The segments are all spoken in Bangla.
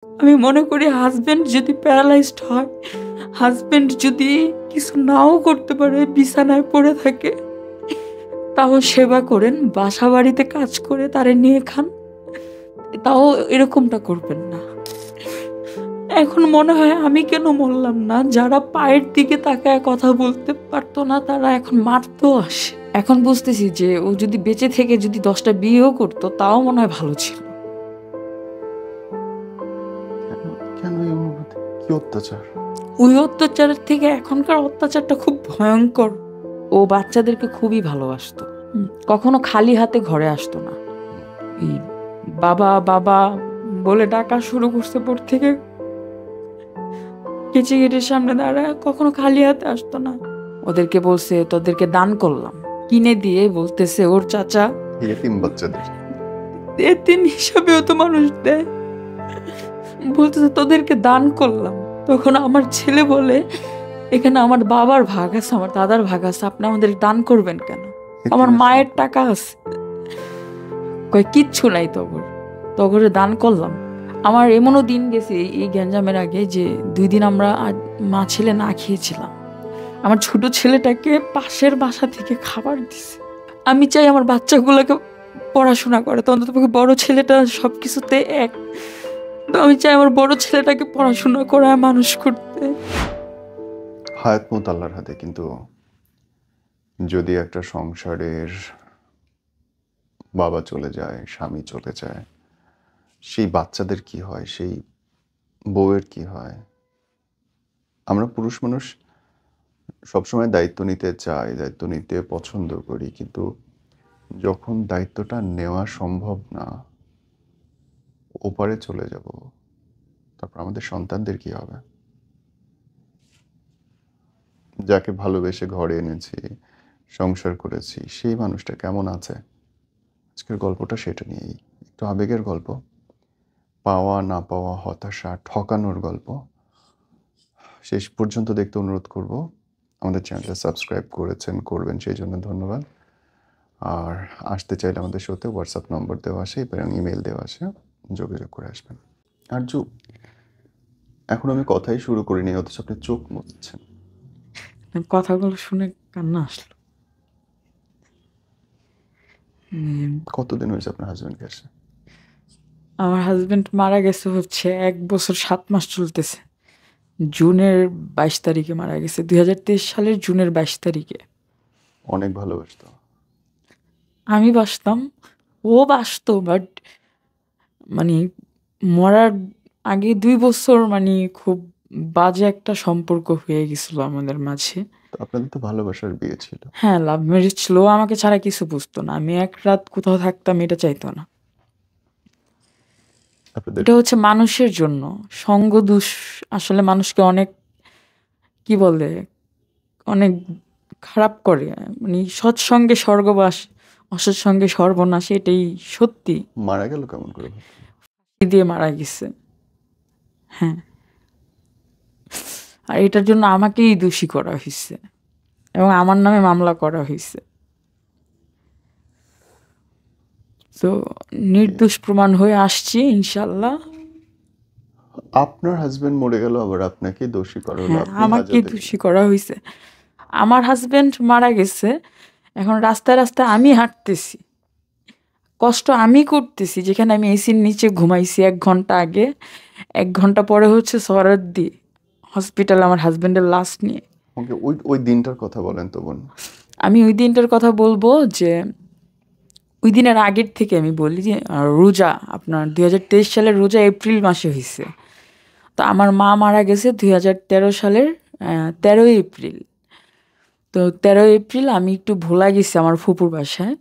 আমি মনে করি হাজবেন্ড যদি প্যারালাইজড হয়, হাজবেন্ড যদি কিছু নাও করতে পারে, বিছানায় পড়ে থাকে, তাও সেবা করেন, বাসা বাড়িতে কাজ করে তারে নিয়ে খান, তাও এরকমটা করবেন না। এখন মনে হয় আমি কেন মরলাম না? যারা পায়ের দিকে তাকায় কথা বলতে পারতো না, তারা এখন মারতো আসে। এখন বুঝতেছি যে ও যদি বেঁচে থেকে যদি 10টা বিয়েও করতো, তাও মনে হয় ভালো ছিল। কেন এই অনুভূতি? কি অত্যাচার? ওই অত্যাচারের থেকে এখনকার অত্যাচারটা খুব ভয়ঙ্কর। ও বাচ্চাদেরকে খুবই ভালোবাসতো, কখনো খালি হাতে ঘরে আসতো না। এই বাবা বাবা বলে ডাকা শুরু করছে পর থেকে, কেচে গেটের সামনে দাঁড়ায়, কখনো খালি হাতে আসতো না। ওদেরকে বলছে তোদেরকে দান করলাম, কিনে দিয়ে বলতেছে ওর চাচা এতিম বাচ্চাদের এতিম হিসাবেও তো মানুষ দেয়, বলতেছে তোদেরকে দান করলাম। তখন আমার ছেলে বলে এখানে আমার বাবার ভাগ আছে, আমার দাদার ভাগ আছে, আপনি আমাদের দান করবেন কেন? আমার মায়ের টাকা আছে। কয় কিচ্ছু নাই তগরে দান করলাম। আমার এমনও দিন গেছে এই গ্যাঞ্জামের আগে যে 2 দিন আমরা মা ছেলে না খেয়েছিলাম। আমার ছোট ছেলেটাকে পাশের বাসা থেকে খাবার দিছে। আমি চাই আমার বাচ্চাগুলোকে পড়াশোনা করে, তো অন্তত বড় ছেলেটা সবকিছুতে এক, তো আমি চাই আমার বড় ছেলেটাকে পড়াশোনা করায় মানুষ করতে। হায়াত মত আল্লাহর হাতে, কিন্তু যদি একটা সংসারের বাবা চলে যায়, স্বামী চলে যায়, সেই বাচ্চাদের কি হয়, সেই বউয়ের কি হয়? আমরা পুরুষ মানুষ সবসময় দায়িত্ব নিতে চাই, দায়িত্ব নিতে পছন্দ করি, কিন্তু যখন দায়িত্বটা নেওয়া সম্ভব না, ওপারে চলে যাব, তারপর আমাদের সন্তানদের কি হবে? যাকে ভালোবেসে ঘরে এনেছি, সংসার করেছি, সেই মানুষটা কেমন আছে? আজকের গল্পটা সেটা নিয়েই, একটু আবেগের গল্প, পাওয়া না পাওয়া, হতাশা, ঠকানোর গল্প। শেষ পর্যন্ত দেখতে অনুরোধ করব। আমাদের চ্যানেলটা সাবস্ক্রাইব করেছেন, করবেন, সেই জন্য ধন্যবাদ। আর আসতে চাইলে আমাদের শোতে হোয়াটসঅ্যাপ নম্বর দেওয়া আছে এবং ইমেল দেওয়া আছে, যোগাযোগ করে আসবেন। আরজু, এখন আমি কথাই শুরু করিনি, অথচ আপনি চোখ মুছছেন। কথাগুলো শুনে কান্না আসলো। কতদিন হয়েছে আপনার হাজবেন্ডকে আসে? আমার হাজবেন্ড মারা গেছে হচ্ছে 1 বছর 7 মাস চলতেছে। জুনের 22 তারিখে মারা গেছে, 2023 সালের জুনের 22 তারিখে। অনেক ভালোবাসতো। আমি বাসতাম, ও বাসতো, বাট মানে মরার আগে 2 বছর মানে খুব বাজে একটা সম্পর্ক হয়ে গেছিল আমাদের মাঝে। তো আপনাদের তো ভালোবাসার বিয়ে ছিল। হ্যাঁ, লাভ ম্যারেজ ছিল। ও আমাকে ছাড়া কিছু বুঝতো না। আমি এক রাত কোথাও থাকতাম এটা চাইতো না। আপনাদের এটা হচ্ছে মানুষের জন্য। সঙ্গ দোষ আসলে মানুষকে অনেক কি বলে, অনেক খারাপ করে। মানে সৎসঙ্গে স্বর্গবাস, অসৎসঙ্গে সর্বনাশ, এটাই সত্যি। মারা গেল কেমন করে? ফাঁসি দিয়ে মারা গেছে। হ্যাঁ, আর এটার জন্য আমাকেই দোষী করা হয়েছে এবং আমার নামে মামলা করা হয়েছে। তো নির্দোষ প্রমাণ হয়ে আসছি ইনশাল্লাহ। আপনার হাজবেন্ড মরে গেল, আবার আপনাকে দোষী করা হলো? হ্যাঁ, আপনি আমাকে হাজতে দোষী করা হয়েছে। আমার হাজবেন্ড মারা গেছে, এখন রাস্তায় রাস্তায় আমি হাঁটতেছি, কষ্ট আমি করতেছি, যেখানে আমি এসির নিচে ঘুমাইছি 1 ঘন্টা আগে, 1 ঘন্টা পরে হচ্ছে সরারদি হসপিটালে আমার হাজবেন্ডের লাশ নিয়ে। ওকে, ওই ওই দিনটার কথা বলেন তো বোন। আমি ওই দিনটার কথা বলবো যে ওই দিনের আগের থেকে আমি বলি যে রোজা আপনার 2023 সালের রোজা এপ্রিল মাসে হয়েছে। তো আমার মা মারা গেছে 2013 সালের 13ই এপ্রিল। তো 13 এপ্রিল আমি একটু ভোলা গেছি আমার ফুপুর বাসায়।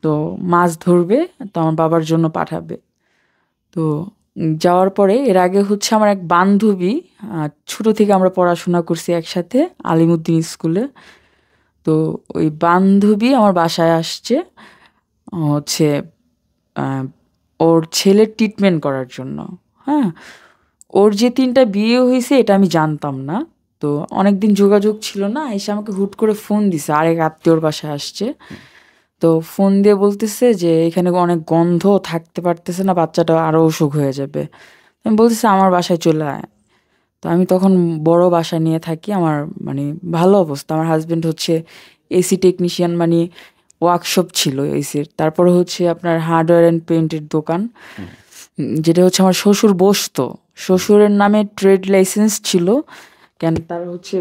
তো মাছ ধরবে, তো আমার বাবার জন্য পাঠাবে। তো যাওয়ার পরে এর আগে হচ্ছে আমার এক বান্ধবী, ছোট থেকে আমরা পড়াশোনা করছি একসাথে আলিমুদ্দিন স্কুলে। তো ওই বান্ধবী আমার বাসায় আসছে হচ্ছে ওর ছেলের ট্রিটমেন্ট করার জন্য। হ্যাঁ, ওর যে 3টা বিয়ে হয়েছে এটা আমি জানতাম না। তো অনেকদিন যোগাযোগ ছিল না, এসে আমাকে হুট করে ফোন দিছে, আরেক আত্মীয়র বাসায় আসছে। তো ফোন দিয়ে বলতেছে যে এখানে অনেক গন্ধ, থাকতে পারতেছে না, বাচ্চাটা আরও অসুখ হয়ে যাবে। আমি বলতেছি আমার বাসায় চলে আয়। তো আমি তখন বড় বাসা নিয়ে থাকি, আমার মানে ভালো অবস্থা। আমার হাজবেন্ড হচ্ছে এসি টেকনিশিয়ান, মানে ওয়ার্কশপ ছিল এসির। তারপরে হচ্ছে আপনার হার্ডওয়্যার অ্যান্ড পেইন্টের দোকান, হুম, যেটা হচ্ছে আমার শ্বশুর বসতো। হুম, শ্বশুরের নামে ট্রেড লাইসেন্স ছিল, কেন তার হচ্ছে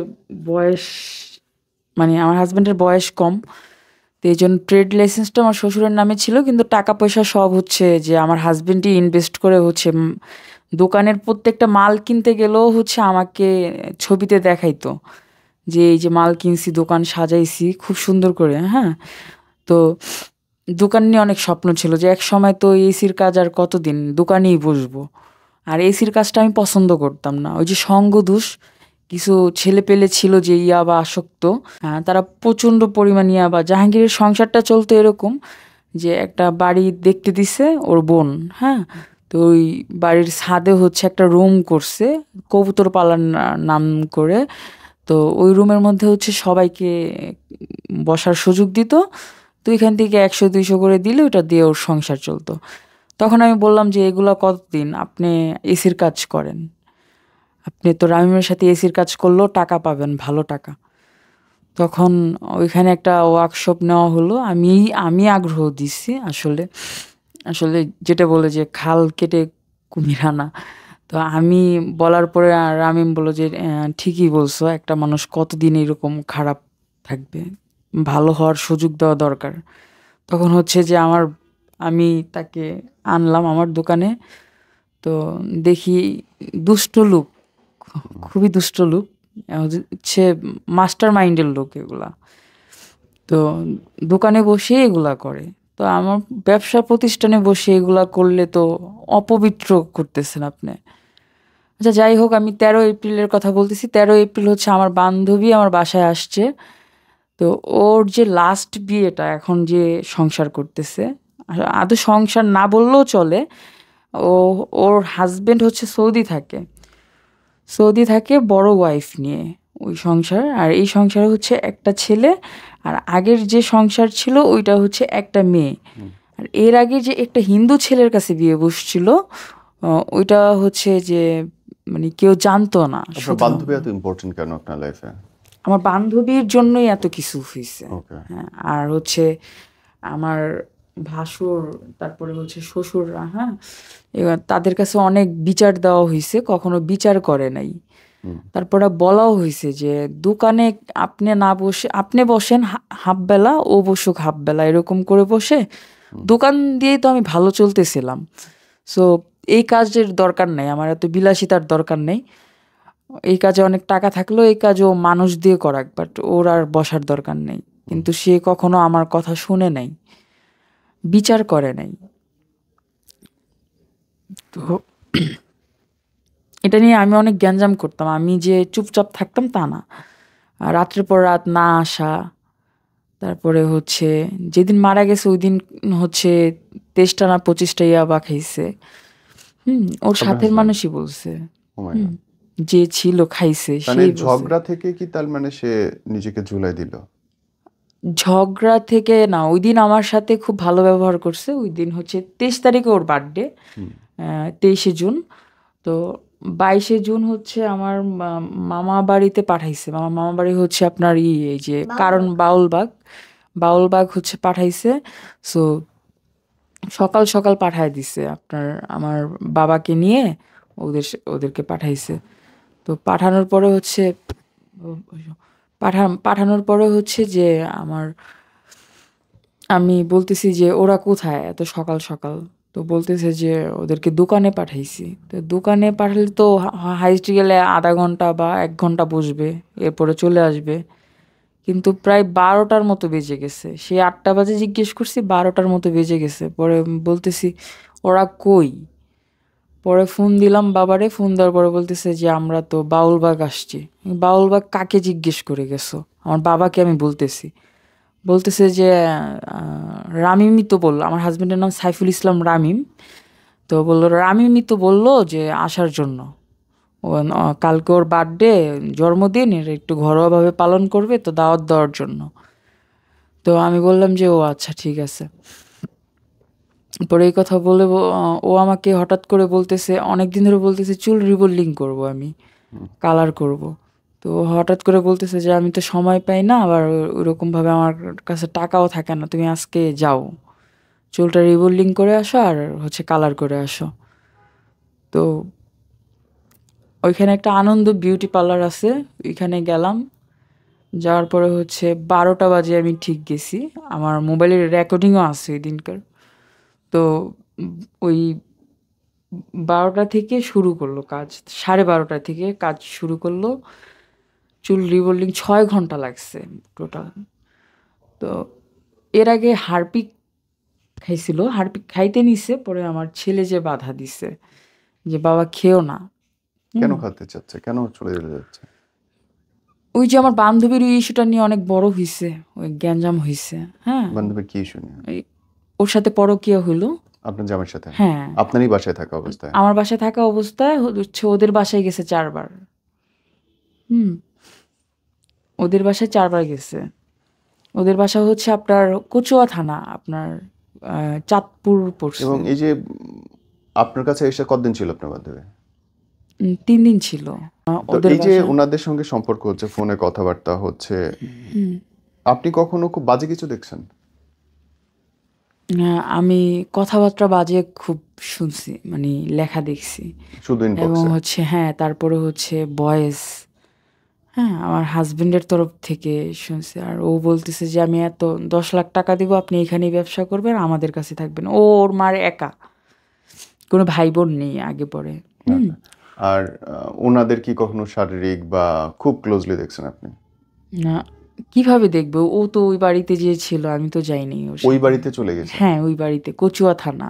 বয়স, মানে আমার হাজবেন্ডের বয়স কম, তো এই জন্য ট্রেড লাইসেন্সটা আমার শ্বশুরের নামে ছিল, কিন্তু টাকা পয়সা সব হচ্ছে যে আমার হাজবেন্ডই ইনভেস্ট করে হচ্ছে দোকানের প্রত্যেকটা মাল কিনতে গেলেও হচ্ছে আমাকে ছবিতে দেখাইতো যে এই যে মাল কিনছি, দোকান সাজাইছি খুব সুন্দর করে। হ্যাঁ, তো দোকান নিয়ে অনেক স্বপ্ন ছিল যে এক সময় তো এসির কাজ আর কতদিন দোকানেই বসবো। আর এসির কাজটা আমি পছন্দ করতাম না, ওই যে সঙ্গদোষ, কিছু ছেলে পেলে ছিল যে ইয়াবা আসক্ত। তারা প্রচণ্ড পরিমাণ ইয়াবা। জাহাঙ্গীরের সংসারটা চলতো এরকম যে একটা বাড়ি দেখতে দিছে ওর বোন। হ্যাঁ, তো ওই বাড়ির ছাদে হচ্ছে একটা রুম করছে কবুতর পালার নাম করে। তো ওই রুমের মধ্যে হচ্ছে সবাইকে বসার সুযোগ দিত। তো এখান থেকে 100-200 করে দিলে ওটা দিয়ে ওর সংসার চলতো। তখন আমি বললাম যে এগুলা কতদিন আপনি এসির কাজ করেন, আপনি তো রামিমের সাথে এসির কাজ করলেও টাকা পাবেন, ভালো টাকা। তখন ওইখানে একটা ওয়ার্কশপ নেওয়া হলো। আমি আগ্রহ দিচ্ছি আসলে। আসলে যেটা বলে যে খাল কেটে কুমির আনা, তো আমি বলার পরে রামিম বলল যে ঠিকই বলছো, একটা মানুষ কতদিন এরকম খারাপ থাকবে, ভালো হওয়ার সুযোগ দেওয়া দরকার। তখন হচ্ছে যে আমি তাকে আনলাম আমার দোকানে। তো দেখি দুষ্ট লোক, খুবই দুষ্ট লোক, হচ্ছে মাস্টার মাইন্ডের লোক এগুলা। তো দোকানে বসে এগুলা করে। তো আমার ব্যবসা প্রতিষ্ঠানে বসে এগুলা করলে তো অপবিত্র করতেছেন আপনি। আচ্ছা যাই হোক, আমি 13 এপ্রিলের কথা বলতেছি। 13 এপ্রিল হচ্ছে আমার বান্ধবী আমার বাসায় আসছে। তো ওর যে লাস্ট বিয়েটা, এখন যে সংসার করতেছে, আদৌ সংসার না বললেও চলে। ও, ওর হাজবেন্ড হচ্ছে সৌদি থাকে। সৌদি থাকে বড় ওয়াইফ নিয়ে ওই সংসার। আর এই সংসারে হচ্ছে একটা ছেলে, আর আগের যে সংসার ছিল ওইটা হচ্ছে একটা মেয়ে। হুম। আর এর আগে যে একটা হিন্দু ছেলের কাছে বিয়ে বসছিল, ওইটা হচ্ছে যে মানে কেউ জানতো না আপনার শুধু। বান্ধবী এত ইম্পর্টেন্ট কেন আপনার লাইফে? আমার বান্ধবীর জন্যই এত কিছু হয়েছে। ওকে। হ্যাঁ, আর হচ্ছে আমার ভাসুর, তারপরে হচ্ছে শ্বশুররা, হ্যাঁ, এবার তাদের কাছে অনেক বিচার দেওয়া হয়েছে, কখনো বিচার করে নাই। হুম, তারপরে বলাও হয়েছে যে দোকানে আপনি না বসে, আপনি বসেন হাফ বেলা, ও বসুক হাফ বেলা, এরকম করে বসে হুম, দোকান দিয়েই তো আমি ভালো চলতেছিলাম। সো এই কাজের দরকার নেই আমার, এত বিলাসিতার দরকার নেই। এই কাজে অনেক টাকা থাকলেও এই কাজও মানুষ দিয়ে করাক, বাট ওর আর বসার দরকার নেই। হুম। কিন্তু সে কখনো আমার কথা শুনে নাই, বিচার করে নাই। তো এটা নিয়ে আমি অনেক গ্যাঞ্জাম করতাম। আমি যে চুপচাপ থাকতাম তা না। আর রাত্রের পর রাত না আসা। তারপরে হচ্ছে যেদিন মারা গেছে ওই দিন হচ্ছে 23টা না 25টা ইয়াবা খাইছে। ওর আপনার সাথের হাজবেন্ড? মানুষই বলছে। ও মাই হুম, গড। যে ছিল খাইছে মানে সেই বলছে। ঝগড়া থেকে কি তার মানে সে নিজেকে ঝুলাই দিল? ঝগড়া থেকে না, ওই দিন আমার সাথে খুব ভালো ব্যবহার করছে। ওই দিন হচ্ছে 23 তারিখে ওর বার্থডে, হুম, 23শে জুন। তো 22শে জুন হচ্ছে আমার মামা বাড়িতে পাঠাইছে। আমার মামা বাড়ি হচ্ছে আপনার এই যে কারণ বাউলবাগ, বাউলবাগ হচ্ছে পাঠাইছে। সো সকাল সকাল পাঠায় দিছে আপনার আমার বাবাকে নিয়ে, ওদেরকে পাঠাইছে। তো পাঠানোর পরে হচ্ছে পাঠানোর পরে হচ্ছে যে আমার, আমি বলতেছি যে ওরা কোথায় এত সকাল সকাল। তো বলতেছে যে ওদেরকে দোকানে পাঠাইছি। তো দোকানে পাঠালে তো হাইস্ট গেলে আধা ঘন্টা বা 1 ঘন্টা বসবে, এরপরে চলে আসবে। কিন্তু প্রায় 12টার মতো বেজে গেছে। সে 8টা বাজে জিজ্ঞেস করছি, 12টার মতো বেজে গেছে। পরে বলতেছি ওরা কই। পরে ফোন দিলাম বাবারে, ফোন দেওয়ার পরে বলতেছে যে আমরা তো বাউলবাগ আসছি। বাউলবাগ কাকে জিজ্ঞেস করে গেছো? আমার বাবাকে আমি বলতেছি। বলতেছে যে রামিমই তো বললো, আমার হাজবেন্ডের নাম সাইফুল ইসলাম রামিম। তো বললো রামিমই তো বললো যে আসার জন্য। ও কালকে ওর বার্থডে, জন্মদিন, এর একটু ঘরোয়াভাবে পালন করবে, তো দাওয়াত দেওয়ার জন্য। তো আমি বললাম যে ও আচ্ছা ঠিক আছে। পরে এই কথা বলে ও আমাকে হঠাৎ করে বলতেছে, অনেক দিন ধরে বলতেছে চুল রিবন্ডিং করব আমি, কালার করব। তো হঠাৎ করে বলতেছে যে আমি তো সময় পাই না, আবার ওরকমভাবে আমার কাছে টাকাও থাকে না, তুমি আজকে যাও চুলটা রিবন্ডিং করে আসো আর হচ্ছে কালার করে আসো। তো ওইখানে একটা আনন্দ বিউটি পার্লার আছে, ওইখানে গেলাম। যাওয়ার পরে হচ্ছে 12টা বাজে আমি ঠিক গেছি। আমার মোবাইলের রেকর্ডিংও আছে ওই দিনকার। তো ওই 12টা থেকে শুরু করলো কাজ, 12:30 থেকে কাজ শুরু করলো। চুল রিবন্ডিং 6 ঘন্টা লাগছে টোটাল। তো এর আগে হারপিক খাইছিল, হারপিক খাইতে নিছে, পরে আমার ছেলে যে বাধা দিছে যে বাবা খেও না। কেন খাতে চাচ্ছে, কেন চলে যেতে যাচ্ছে? ওই যে আমার বান্ধবীর ওই ইস্যুটা নিয়ে অনেক বড় হইছে, ওই গ্যাঞ্জাম হইছে। হ্যাঁ, বান্ধবীর কি শুনে? এই ওর সাথে পরকীয়া হইলো। আপনার জামাইয়ের সাথে? হ্যাঁ, আপনারই বাসায় থাকা অবস্থায়? আমার বাসায় থাকা অবস্থায় হচ্ছে ওদের বাসায় গেছে 4 বার। হুম, ওদের বাসায় 4 বার গেছে। ওদের বাসা হচ্ছে আপনার কচুয়া থানা, আপনার চাঁদপুর পড়ছে। এবং এই যে আপনার কাছে এসে কতদিন ছিল আপনার বান্ধবী? 3 দিন ছিল। তো ওদের এই যে বাসা। ওনাদের সঙ্গে সম্পর্ক হচ্ছে, ফোনে কথাবার্তা হচ্ছে, আপনি কখনো খুব বাজে কিছু দেখছেন? আমি কথাবার্তা বাজে খুব শুনছি, মানে লেখা দেখছি। শুধু এবং ইনবক্সে? হচ্ছে হ্যাঁ, তারপরে হচ্ছে ভয়েস, হ্যাঁ, আমার হাজবেন্ডের তরফ থেকে শুনছি। আর ও বলতেছে যে আমি এত 10 লাখ টাকা দিব, আপনি এখানেই ব্যবসা করবেন, আমাদের কাছে থাকবেন। ও ওর মার একা, কোনো ভাই বোন নেই আগে পরে। আচ্ছা। আর ওনাদের কি কখনো শারীরিক বা খুব ক্লোজলি দেখছেন আপনি? না, কিভাবে দেখবো? ও তো ওই বাড়িতে যে ছিল, আমি তো যাইনি ওর ওই সাথে। বাড়িতে চলে গেছে? হ্যাঁ, ওই বাড়িতে কচুয়া থানা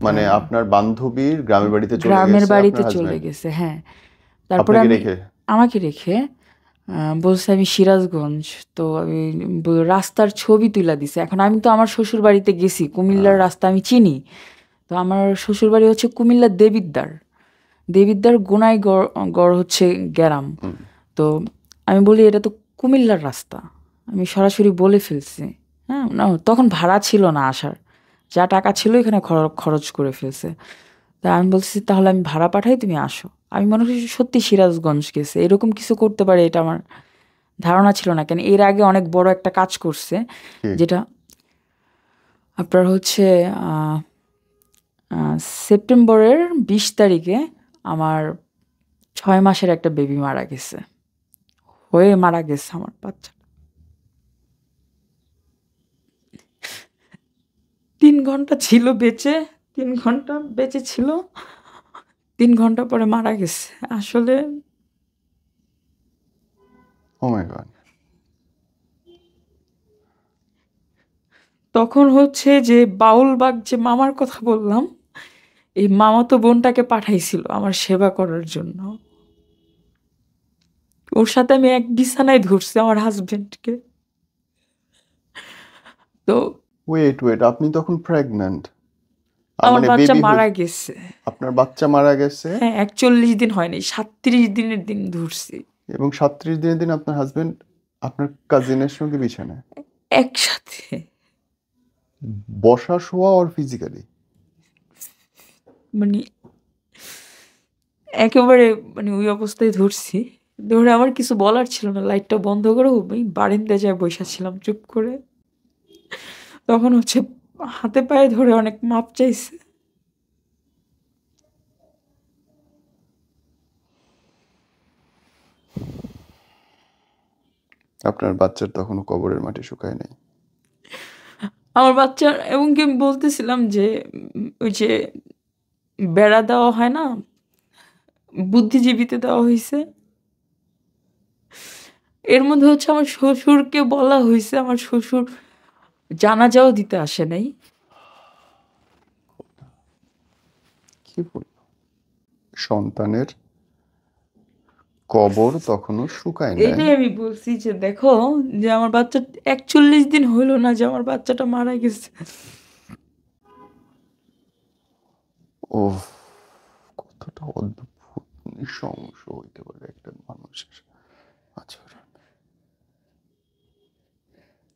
মানে আপনার আপনার বান্ধবীর গ্রামের বাড়িতে চলে গ্রামের গেছে বাড়িতে আপনার চলে হাজবেন্ড গেছে। হ্যাঁ, তারপরে আপনাকে আমি রেখে? আমাকে রেখে বলছে আমি সিরাজগঞ্জ। তো আমি রাস্তার ছবি তুলে দিছে। এখন আমি তো আমার শ্বশুর বাড়িতে গেছি, কুমিল্লার রাস্তা আমি চিনি। তো আমার শ্বশুর বাড়ি হচ্ছে কুমিল্লার দেবিদ্বার, দেবিদ্বার গোনাই গড় গড় হচ্ছে গ্রাম। তো আমি বলি এটা তো কুমিল্লার রাস্তা, আমি সরাসরি বলে ফেলছি। হ্যাঁ, না তখন ভাড়া ছিল না আসার, যা টাকা ছিল এখানে খরচ করে ফেলছে। তা আমি বলছি তাহলে আমি ভাড়া পাঠাই, তুমি আসো। আমি মনে করি সত্যি সিরাজগঞ্জ গেছে, এরকম কিছু করতে পারে এটা আমার ধারণা ছিল না। কেন এর আগে অনেক বড় একটা কাজ করছে, কি? যেটা আপনার হচ্ছে আহ, সেপ্টেম্বরের 20 তারিখে আমার 6 মাসের একটা বেবি মারা গেছে, হয়ে মারা গেছে আমার বাচ্চা। 3 ঘন্টা ছিল বেঁচে, 3 ঘন্টা বেঁচে ছিল, 3 ঘন্টা পরে মারা গেছে। আসলে ও মাই গড! তখন হচ্ছে যে বাউলবাগ যে মামার কথা বললাম, এই মামাতো বোনটাকে পাঠাইছিল আমার সেবা করার জন্য। ওর সাথে আমি এক বিছানায় ধরছি আমার হাজবেন্ডকে। তো ওয়েট, আপনি তখন প্রেগন্যান্ট? আমার মানে বাচ্চা বেবি মারা গেছে। আপনার বাচ্চা মারা গেছে? হ্যাঁ, 41 দিন হয়নি, 37 দিনের দিন ধরছি এবং 37 দিনের দিন আপনার হাজবেন্ড আপনার কাজিনের সঙ্গে বিছানায় একসাথে। বসা, শোয়া আর ফিজিক্যালি? মানে একেবারে, মানে ওই অবস্থায় ধরছি, ধরে আমার কিছু বলার ছিল না, লাইটটা বন্ধ করে ওই বারিন্দায় যায় বসে ছিলাম চুপ করে। তখন হচ্ছে হাতে পায়ে ধরে অনেক মাপ চাইছে। আপনার বাচ্চার তখনও কবরের মাটি শুকায় নাই? আমার বাচ্চার, এবং কি আমি বলতেছিলাম যে ওই যে বেড়া দেওয়া হয় না, বুদ্ধিজীবীতে দেওয়া হয়েছে, এর মধ্যে হচ্ছে আমার শ্বশুরকে বলা হয়েছে, আমার শ্বশুর জানাজাও দিতে আসে নাই। কি বলবো, সন্তানের কবর তখনও শুকায় নাই। এইটাই আমি বলছি যে দেখো, যে আমার বাচ্চা 41 দিন হইলো না যে আমার বাচ্চাটা মারা গেছে। ও, কতটা অদ্ভুত নৃশংস হইতে পারে একটা মানুষের আচরণ!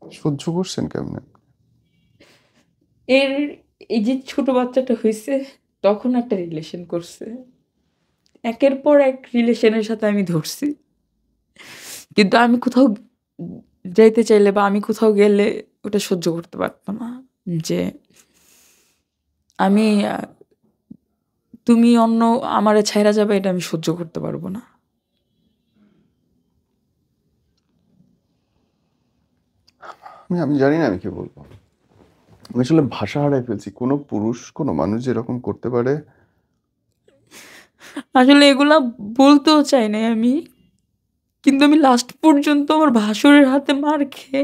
সহ্য করছেন কেমনে? এর এই যে ছোট বাচ্চাটা হয়েছে তখন একটা রিলেশন করছে, একের পর এক রিলেশনের সাথে আমি ধরছি। কিন্তু আমি কোথাও যাইতে চাইলে বা আমি কোথাও গেলে ওটা সহ্য করতে পারতো না, যে আমি তুমি অন্য আমারে ছাইরা যাবে, এটা আমি সহ্য করতে পারবো না। আমি জানি না আমি কি বলবো। আমি আসলে ভাষা হারাই ফেলছি। কোনো পুরুষ, কোনো মানুষ যে এরকম করতে পারে। আসলে এগুলা বলতেও চাই নাই আমি, কিন্তু আমি লাস্ট পর্যন্ত আমার ভাসুরের হাতে মার খেয়ে,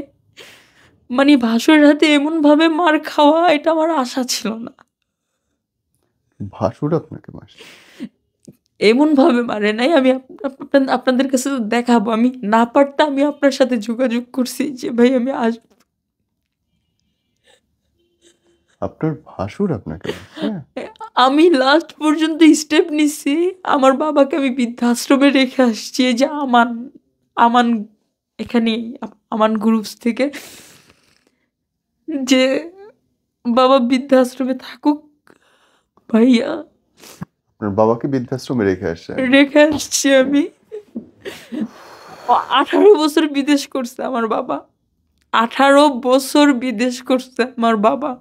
মানে ভাসুরের হাতে এমনভাবে মার খাওয়া, এটা আমার আশা ছিল না। ভাসুর আপনাকে মারছে? এমনভাবে মারে নাই। আমি আপনাদের কাছে তো দেখাবো। আমি না পারতে আমি আপনার সাথে যোগাযোগ করছি যে ভাই আমি আসবো। আপনার ভাসুর আপনাকে মারছে? আমি লাস্ট পর্যন্ত স্টেপ নিছি। আমার বাবাকে আমি বৃদ্ধাশ্রমে রেখে আসছি, এই যে আমান, আমান এখানে আমান গ্রুপস থেকে, যে বাবা বৃদ্ধাশ্রমে থাকুক। ভাইয়া আপনার বাবাকে বৃদ্ধাশ্রমে রেখে আসছেন? রেখে আসছি আমি। 18 বছর বিদেশ করছে আমার বাবা। 18 বছর বিদেশ করছে আমার বাবা।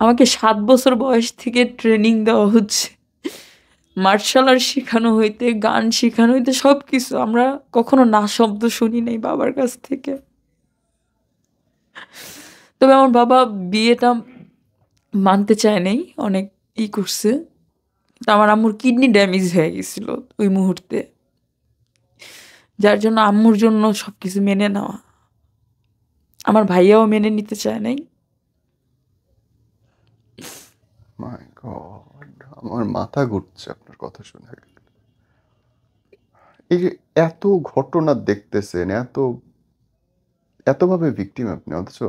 আমাকে 7 বছর বয়স থেকে ট্রেনিং দেওয়া হচ্ছে। মার্শাল আর্ট শেখানো হইতে, গান শেখানো হইতে, সবকিছু। আমরা কখনো না শব্দ শুনি নাই বাবার কাছ থেকে। তবে আমার বাবা বিয়েটা মানতে চায় নাই, অনেক করছে। তো আমার আম্মুর কিডনি ড্যামেজ হয়ে গেছিল ওই মুহূর্তে, যার জন্য আম্মুর জন্য সবকিছু মেনে নেওয়া। আমার ভাইয়াও মেনে নিতে চায় নাই। মাই গড! আমার মাথা ঘুরছে আপনার কথা শুনে। এই যে এত ঘটনা দেখতেছেন, এতভাবে ভিকটিম আপনি, অথচ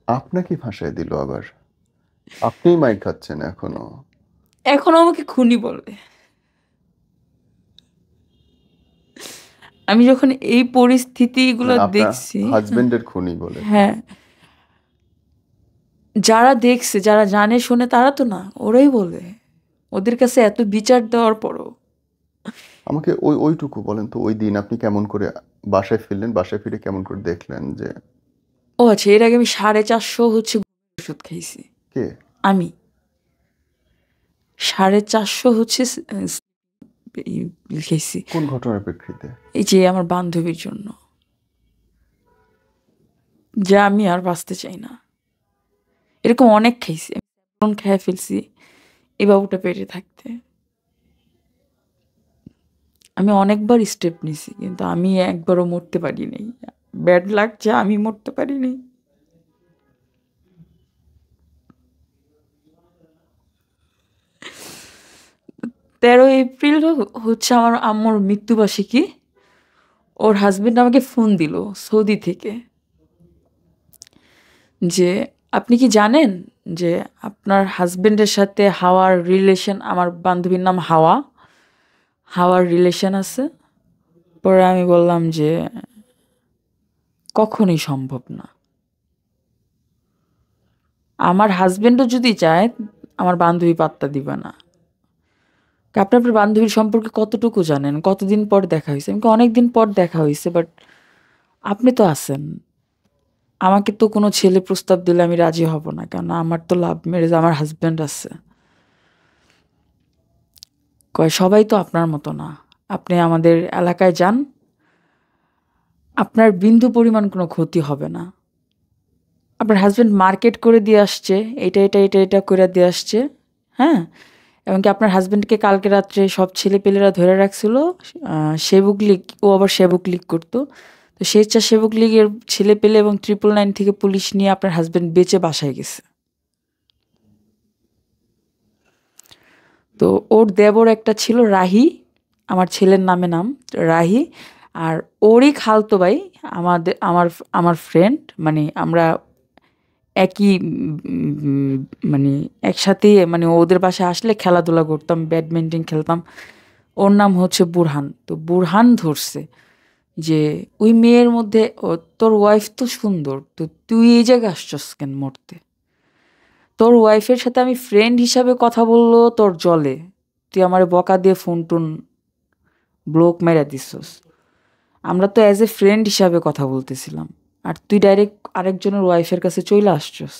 আপনাকেই ফাঁসায় দিল আবার। আপনিই মাইর খাচ্ছেন এখনো। এখনো আমাকে খুনি বলে। আমি যখন এই পরিস্থিতিগুলো মানে আপনার দেখছি, হাজবেন্ডের খুনি বলে? হ্যাঁ, যারা দেখছে, যারা জানে শুনে, তারা তো না, ওরাই বলে। ওদের কাছে এত বিচার দেওয়ার পরও। আমাকে ওইটুকু বলেন তো, ওই দিন আপনি কেমন করে বাসায় ফিরলেন? বাসায় ফিরে কেমন করে দেখলেন যে ও আচ্ছা, এর আগে আমি 450 হচ্ছে ওষুধ খাইছি। কে? আমি 450 হচ্ছে খেয়েছি, কোন ঘটনার প্রেক্ষিতে? এই যে আমার বান্ধবীর জন্য, যা আমি আর বাঁচতে চাই না। এরকম অনেক খাইছি, খেয়ে ফেলছি এই বাবুটা পেটে থাকতে। আমি অনেকবার স্টেপ নিছি, কিন্তু আমি একবারও মরতে পারি নাই। ব্যাড লাগছে, আমি মরতে পারি নাই। 13 এপ্রিল হচ্ছে আমার আম্মুর মৃত্যুবার্ষিকী। ওর হাজবেন্ড আমাকে ফোন দিল সৌদি থেকে, যে আপনি কি জানেন যে আপনার হাজবেন্ডের সাথে হাওয়ার রিলেশন, আমার বান্ধবীর নাম হাওয়া, হাওয়ার রিলেশন আছে। পরে আমি বললাম যে কখনোই সম্ভব না। আমার হাজবেন্ডও যদি চায়, আমার বান্ধবী পাত্তা দিবে না। আপনি আপনার বান্ধবীর সম্পর্কে কতটুকু জানেন, কতদিন পর দেখা হয়েছে? আমাকে অনেক দিন পর দেখা হয়েছে, বাট আপনি তো আছেন। আমাকে তো কোনো ছেলে প্রস্তাব দিলে আমি রাজি হব না, কারণ আমার তো লাভ ম্যারেজ, আমার হাজব্যান্ড আছে। কয় সবাই তো আপনার মতো না, আপনি আমাদের এলাকায় যান, আপনার বিন্দু পরিমাণ কোনো ক্ষতি হবে না। আপনার হাজব্যান্ড মার্কেট করে দিয়ে আসছে, এটা করে দিয়ে আসছে, হ্যাঁ। এমনকি আপনার হাজব্যান্ডকে কালকে রাত্রে সব ছেলেপেলেরা ধরে রাখছিল, সেবক লীগ, ও আবার সেবক লীগ করতো। তো সেবক লীগের ছেলেপেলে এবং 999 থেকে পুলিশ নিয়ে আপনার হাজব্যান্ড বেঁচে বাসায় গেছে। তো ওর দেবর একটা ছিল রাহি, আমার ছেলের নামে নাম রাহি। আর ওরই খালতো ভাই আমার আমার ফ্রেন্ড, মানে আমরা একই মানে একসাথেই, মানে ওদের বাসায় আসলে খেলাধুলা করতাম, ব্যাডমিন্টন খেলতাম। ওর নাম হচ্ছে বুরহান। তো বুরহান ধরছে যে ওই মেয়ের মধ্যে তোর ওয়াইফ তো সুন্দর, তো তুই এই জায়গায় আসছস কেন মরতে? তোর ওয়াইফের সাথে আমি ফ্রেন্ড হিসাবে কথা বললো তোর জলে, তুই আমার বকা দিয়ে ফোন টোন ব্লক মেরা দিছস। আমরা তো অ্যাজ এ ফ্রেন্ড হিসাবে কথা বলতেছিলাম, আর তুই ডাইরেক্ট আরেকজনের ওয়াইফের কাছে চলে আসছস।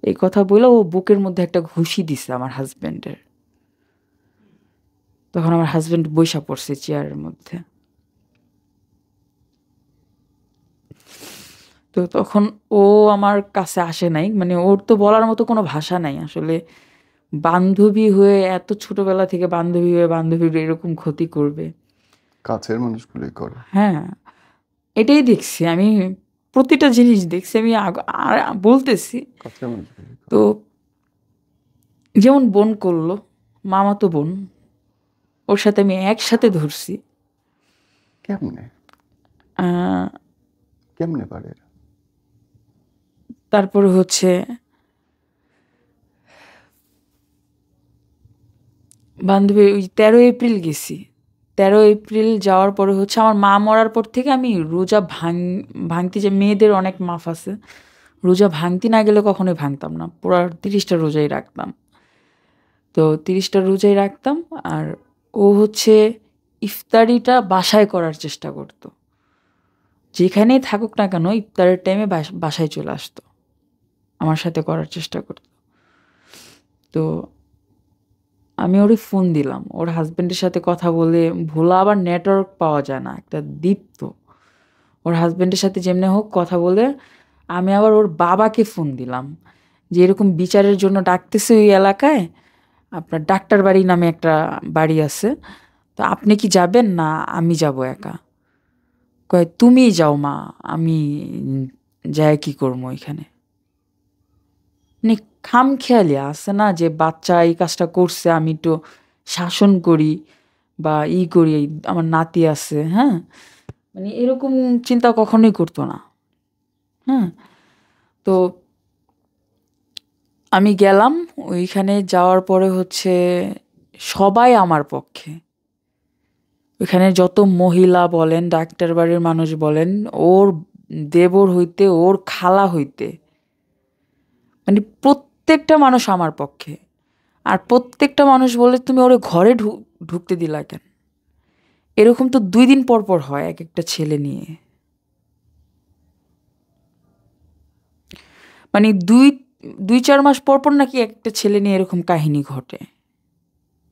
এই কথা বলে ও বুকের মধ্যে একটা ঘুষি দিছে আমার হাজব্যান্ডের। তখন আমার হাজব্যান্ড বইসা পড়ছে চেয়ারের মধ্যে। তো তখন ও আমার কাছে আসে নাই, মানে ওর তো বলার মতো কোনো ভাষা নাই আসলে। বান্ধবী হয়ে এত ছোটবেলা থেকে বান্ধবী হয়ে বান্ধবীর এরকম ক্ষতি করবে। কাছের মানুষগুলোই করে। হ্যাঁ, এটাই দেখছি আমি, প্রতিটা জিনিস দেখছি আমি। আর বলতেছি কাছের মানুষগুলোই করে। তো যেমন বোন করলো, মামাতো বোন, ওর সাথে আমি একসাথে ধরছি। কেমনে আহ, কেমনে পারে এরা? তারপরে হচ্ছে বান্ধবী ওই 13 এপ্রিল গেছি। 13 এপ্রিল যাওয়ার পরে হচ্ছে আমার মা মরার পর থেকে আমি রোজা ভাঙতে, যে মেয়েদের অনেক মাফ আছে, রোজা ভাঙতে না গেলে কখনোই ভাঙতাম না, পুরো 30টা রোজাই রাখতাম। তো 30টা রোজাই রাখতাম। আর ও হচ্ছে ইফতারিটা বাসায় করার চেষ্টা করতো, যেখানেই থাকুক না কেন ইফতারের টাইমে বাসায় চলে আসতো, আমার সাথে করার চেষ্টা করতো। তো আমি ওরে ফোন দিলাম, ওর হাজব্যান্ডের সাথে কথা বলে, ভোলা আবার নেটওয়ার্ক পাওয়া যায় না, একটা দ্বীপ তো। ওর হাজব্যান্ডের সাথে যেমনি হোক কথা বলে আমি আবার ওর বাবাকে ফোন দিলাম, যে এরকম বিচারের জন্য ডাকতেছে ওই এলাকায়, আপনার ডাক্তার বাড়ি নামে একটা বাড়ি আছে, তো আপনি কি যাবেন না আমি যাব একা? কয় তুমিই যাও মা, আমি যাই কি করবো এখানে। মানে খামখেয়ালি আছে না, যে বাচ্চা এই কাজটা করছে আমি একটু শাসন করি বা করি, আমার নাতি আছে, হ্যাঁ, মানে এরকম চিন্তা কখনোই করতো না। হ্যাঁ, তো আমি গেলাম, ওইখানে যাওয়ার পরে হচ্ছে সবাই আমার পক্ষে। ওইখানে যত মহিলা বলেন, ডাক্তার বাড়ির মানুষ বলেন, ওর দেবর হইতে ওর খালা হইতে, মানে প্রত্যেকটা মানুষ আমার পক্ষে। আর প্রত্যেকটা মানুষ বলে তুমি ওরে ঘরে ঢুকতে দিলা কেন? এরকম তো 2 দিন পর পর হয় এক একটা ছেলে নিয়ে। মানে 2-4 মাস পর পর নাকি একটা ছেলে নিয়ে এরকম কাহিনী ঘটে।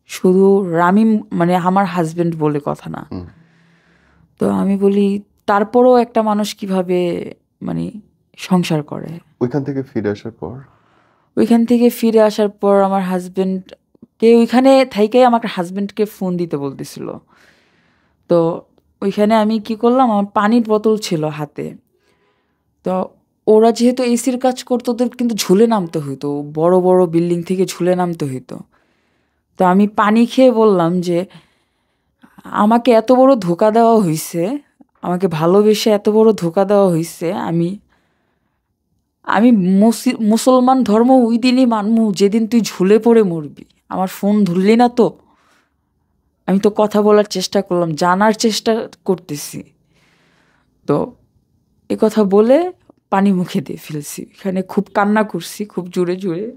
শুধু রামিম, মানে আমার হাজবেন্ড বলে কথা না। হুম। তো আমি বলি তারপরও একটা মানুষ কিভাবে মানে সংসার করে। ওইখান থেকে ফিরে আসার পর ওইখান থেকে ফিরে আসার পর আমার হাজবেন্ডকে ওইখানে থাইকাই আমাকে হাজবেন্ডকে ফোন দিতে বলতেছিল। তো ওইখানে আমি কি করলাম, আমার পানির বোতল ছিল হাতে। তো ওরা যেহেতু এসির কাজ করতো, ওদের কিন্তু ঝুলে নামতে হইতো, বড় বড় বিল্ডিং থেকে ঝুলে নামতে হইতো। তো আমি পানি খেয়ে বললাম যে আমাকে এত বড় ধোঁকা দেওয়া হয়েছে, আমাকে ভালোবেসে এত বড় ধোঁকা দেওয়া হয়েছে, আমি আমি মুসলমান ধর্ম ওই দিনই মানমু যেদিন তুই ঝুলে পড়ে মরবি। আমার ফোন ধরলি না তো? আমি তো কথা বলার চেষ্টা করলাম, জানার চেষ্টা করতেছি। তো এ কথা বলে পানি মুখে দিয়ে ফেলছি, এখানে খুব কান্না করছি, খুব জোরে জোরে,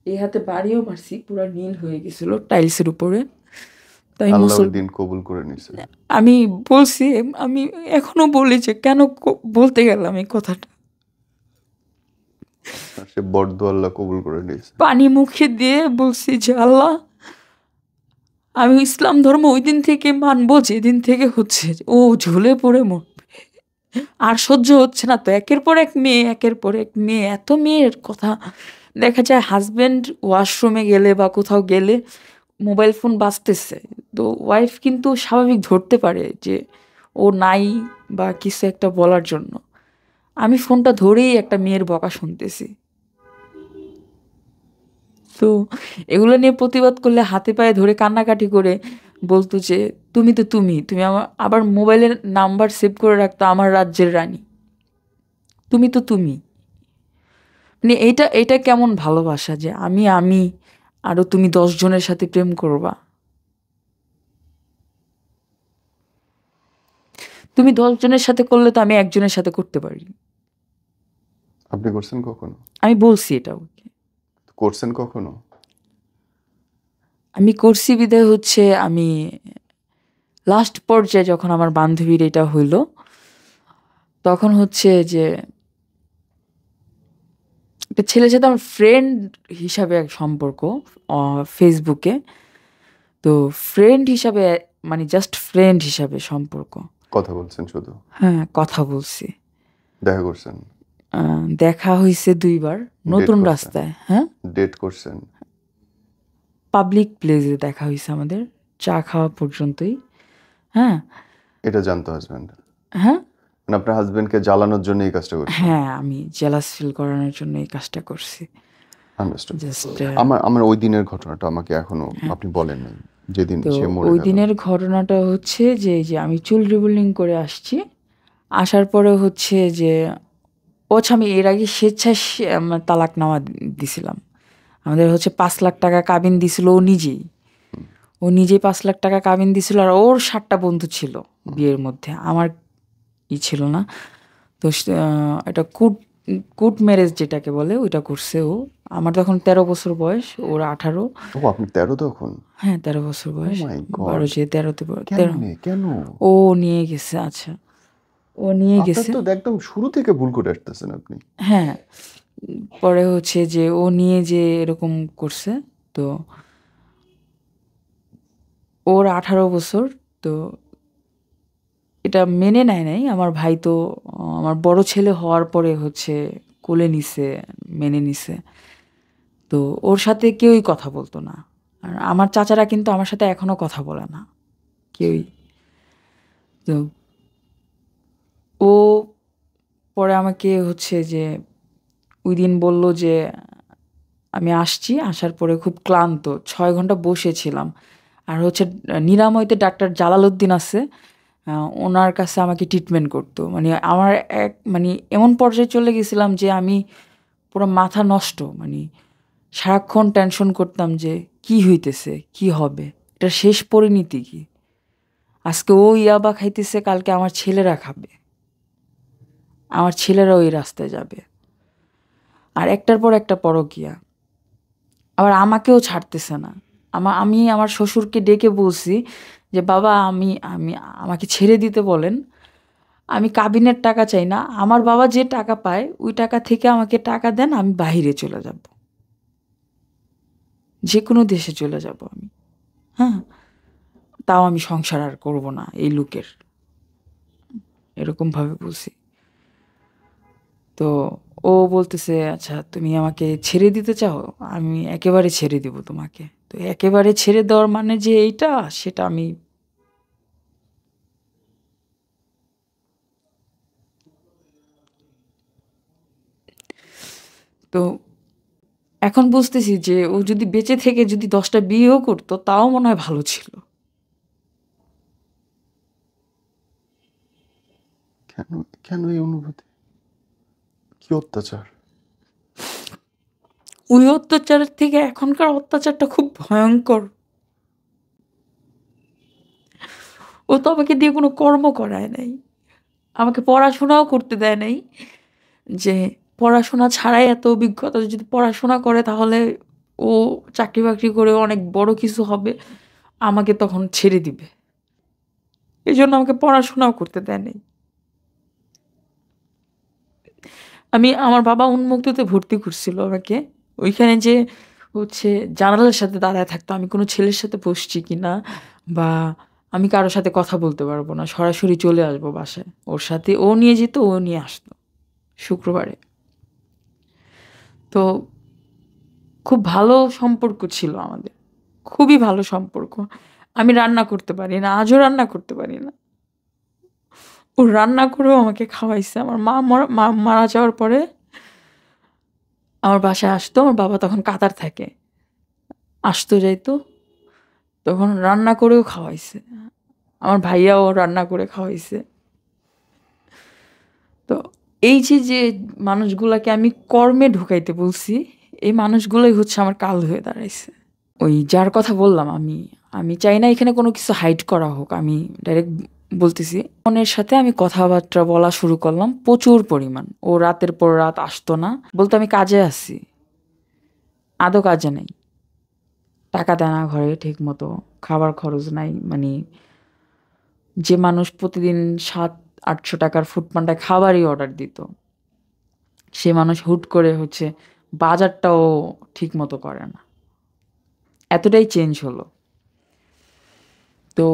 এই হাতে বাড়িও মারছি, পুরো নীল হয়ে গেছিল টাইলসের উপরে। তাই আল্লাহ ওই দিন কবুল করে নিছে। আমি বলছি, আমি এখনো বলি যে কেন বলতে গেলাম এই কথাটা। আর সে বড্ড আল্লাহ কবুল করে নিয়েছে। পানি মুখে দিয়ে বলছি যে আল্লাহ, আমি ইসলাম ধর্ম ওই দিন থেকে মানবো যেদিন থেকে হচ্ছে ও ঝুলে পড়ে মরবে। আর সহ্য হচ্ছে না তো, একের পর এক মেয়ে, একের পর এক মেয়ে, এত মেয়ের কথা। দেখা যায় হাজব্যান্ড ওয়াশরুমে গেলে বা কোথাও গেলে মোবাইল ফোন বাজতেছে, তো ওয়াইফ কিন্তু স্বাভাবিক ধরতে পারে যে ও নাই বা কিছু একটা বলার জন্য। আমি ফোনটা ধরেই একটা মেয়ের বকা শুনতেছি। তো এগুলো নিয়ে প্রতিবাদ করলে হাতে পায়ে ধরে কান্নাকাটি করে বলতো যে তুমি তো তুমি আমার, আবার মোবাইলের নাম্বার সেভ করে রাখতো আমার রাজ্যের রানী, তুমি তো তুমি। মানে এইটা এইটা কেমন ভালোবাসা যে আমি আরো তুমি 10 জনের সাথে প্রেম করবা? তুমি 10 জনের সাথে করলে তো আমি একজনের সাথে করতে পারি। আপনি করছেন কখনো? আমি বলছি এটা ওকে। করছেন কখনো? আমি করছি বিধায় হচ্ছে আমি লাস্ট পর্যায়ে যখন আমার বান্ধবীর এটা হইল, তখন হচ্ছে যে একটা ছেলের সাথে আমার ফ্রেন্ড হিসাবে এক সম্পর্ক ফেসবুকে। তো ফ্রেন্ড হিসাবে মানে জাস্ট ফ্রেন্ড হিসাবে সম্পর্ক। কথা বলছেন শুধু? হ্যাঁ, কথা বলছি। দেখা করছেন? দেখা হইছে 2 বার নতুন করছেন? রাস্তায়। হ্যাঁ, ডেট করছেন? পাবলিক প্লেসে দেখা হইছে আমাদের, চা খাওয়া পর্যন্তই। হ্যাঁ, এটা জানতো হাজব্যান্ড? হ্যাঁ, মানে আপনার হাজব্যান্ডকে জ্বালানোর জন্য এই কাজটা করছেন? হ্যাঁ, আমি জেলাস ফিল করানোর জন্য এই কাজটা করছি। আন্ডারস্টুড। জাস্ট আমার ওই দিনের ঘটনাটা আমাকে এখনো আপনি বলেন নাই, যেদিন তো সে মরে ওই গেল। দিনের ঘটনাটা হচ্ছে যে এই যে আমি চুল রিবুলিং করে আসছি। আসার পরে হচ্ছে যে আমি এর আগে স্বেচ্ছায় আমার তালাকনামা দিছিলাম। আমাদের হচ্ছে 5 লাখ টাকা কাবিন দিছিল ও নিজেই। ও নিজেই 5 লাখ টাকা কাবিন দিছিল আর ওর 7টা বন্ধু ছিল বিয়ের মধ্যে। আমার ছিল না। তো এটা কুট ম্যারেজ যেটাকে বলে ওইটা করছে ও। আমার তখন 13 বছর বয়স, ওর 18। ও আপনি 13 তখন? হ্যাঁ, 13 বছর ও বয়স। মাই 12 গড! যে 13তে কেমনে? কেন? ও নিয়ে গেছে। আচ্ছা, ও নিয়ে আপনার গেছে। তো একদম শুরু থেকে ভুল করে আসতেছেন আপনি। হ্যাঁ, পরে হচ্ছে যে ও নিয়ে যে এরকম করছে। তো ওর 18 বছর। তো এটা মেনে নেয় নাই। আমার ভাই তো আমার বড় ছেলে হওয়ার পরে হচ্ছে কোলে নিছে, মেনে নিছে। তো ওর সাথে কেউই কথা বলতো না। আর আমার চাচারা কিন্তু আমার সাথে এখনো কথা বলে না, কেউই। তো ও পরে আমাকে হচ্ছে যে ওইদিন বলল যে আমি আসছি, আসার পরে খুব ক্লান্ত, 6 ঘন্টা বসেছিলাম। আর হচ্ছে নিরাময়তে ডাক্তার জালালউদ্দিন আছে, ওনার কাছে আমাকে ট্রিটমেন্ট করতো। মানে আমার মানে এমন পর্যায়ে চলে গেছিলাম যে আমি পুরো মাথা নষ্ট। মানে সারাক্ষণ টেনশন করতাম যে কি হইতেছে, কি হবে, এটা শেষ পরিণতি কি। আজকে ও ইয়াবা খাইতেছে, কালকে আমার ছেলেরা খাবে, আমার ছেলেরা ওই রাস্তায় যাবে। আর একটার পর একটা পরকীয়া। আবার আমাকেও ছাড়তেছে না। আমি আমার শ্বশুরকে ডেকে বলছি যে বাবা, আমি আমি আমাকে ছেড়ে দিতে বলেন। আমি কাবিনের টাকা চাই না। আমার বাবা যে টাকা পায় ওই টাকা থেকে আমাকে টাকা দেন, আমি বাহিরে চলে যাব, যে কোনো দেশে চলে যাব আমি। হ্যাঁ, তাও আমি সংসার আর করব না এই লোকের, এরকমভাবে বলছি। তো ও বলতেছে আচ্ছা তুমি আমাকে ছেড়ে দিতে চাও, আমি একেবারে ছেড়ে দিব তোমাকে। তো একেবারে ছেড়ে দেওয়ার মানে যে এইটা, সেটা আমি তো এখন বুঝতেছি যে ও যদি বেঁচে থেকে যদি 10টা বিয়েও করতো তাও মনে হয় ভালো ছিল। কেন? কেন এই অনুভূতি? কি অত্যাচার! ওই অত্যাচারের থেকে এখনকার অত্যাচারটা খুব ভয়ঙ্কর। ও তো আমাকে দিয়ে কোনো কর্ম করায় নাই, আমাকে পড়াশোনাও করতে দেয় নাই। যে পড়াশোনা ছাড়াই এত অভিজ্ঞতা, যদি পড়াশোনা করে তাহলে ও চাকরি বাকরি করে অনেক বড় কিছু হবে, আমাকে তখন ছেড়ে দিবে। এই জন্য আমাকে পড়াশোনাও করতে দেয় নাই। আমার বাবা উন্মুক্ততে ভর্তি করছিল আমাকে। ওইখানে যে হচ্ছে জানালার সাথে দাঁড়ায় থাকতো, আমি কোনো ছেলের সাথে বসছি কিনা, বা আমি কারোর সাথে কথা বলতে পারবো না, সরাসরি চলে আসবো বাসায়। ওর সাথে ও নিয়ে যেত, ও নিয়ে আসতো শুক্রবারে। তো খুব ভালো সম্পর্ক ছিল আমাদের, খুবই ভালো সম্পর্ক। আমি রান্না করতে পারি না, আজও রান্না করতে পারি না। ও রান্না করেও আমাকে খাওয়াইছে। আমার মা মারা যাওয়ার পরে আমার বাসায় আসতো, আমার বাবা তখন কাতার থাকে, আসতো যাইতো, তখন রান্না করেও খাওয়াইছে। আমার ভাইয়াও রান্না করে খাওয়াইছে। তো এই যে যে মানুষগুলাকে আমি কর্মে ঢুকাইতে বলছি, এই মানুষগুলোই হচ্ছে আমার কাল হয়ে দাঁড়াইছে। ওই যার কথা বললাম, আমি আমি চাই না এখানে কোনো কিছু হাইড করা হোক। আমি ডাইরেক্ট বলতেছি, ফোনের সাথে আমি কথাবার্তা বলা শুরু করলাম প্রচুর পরিমাণ। ও রাতের পর রাত আসতো না, বলতো আমি কাজে আছি। আদৌ কাজে নেই, টাকা দেয় না ঘরে ঠিক মতো, খাবার খরচ নাই। মানে যে মানুষ প্রতিদিন 700-800 টাকার ফুড পান্ডায় খাবারই অর্ডার দিত, সে মানুষ হুট করে হচ্ছে বাজারটাও ঠিক মতো করে না। এতটাই চেঞ্জ হলো। তো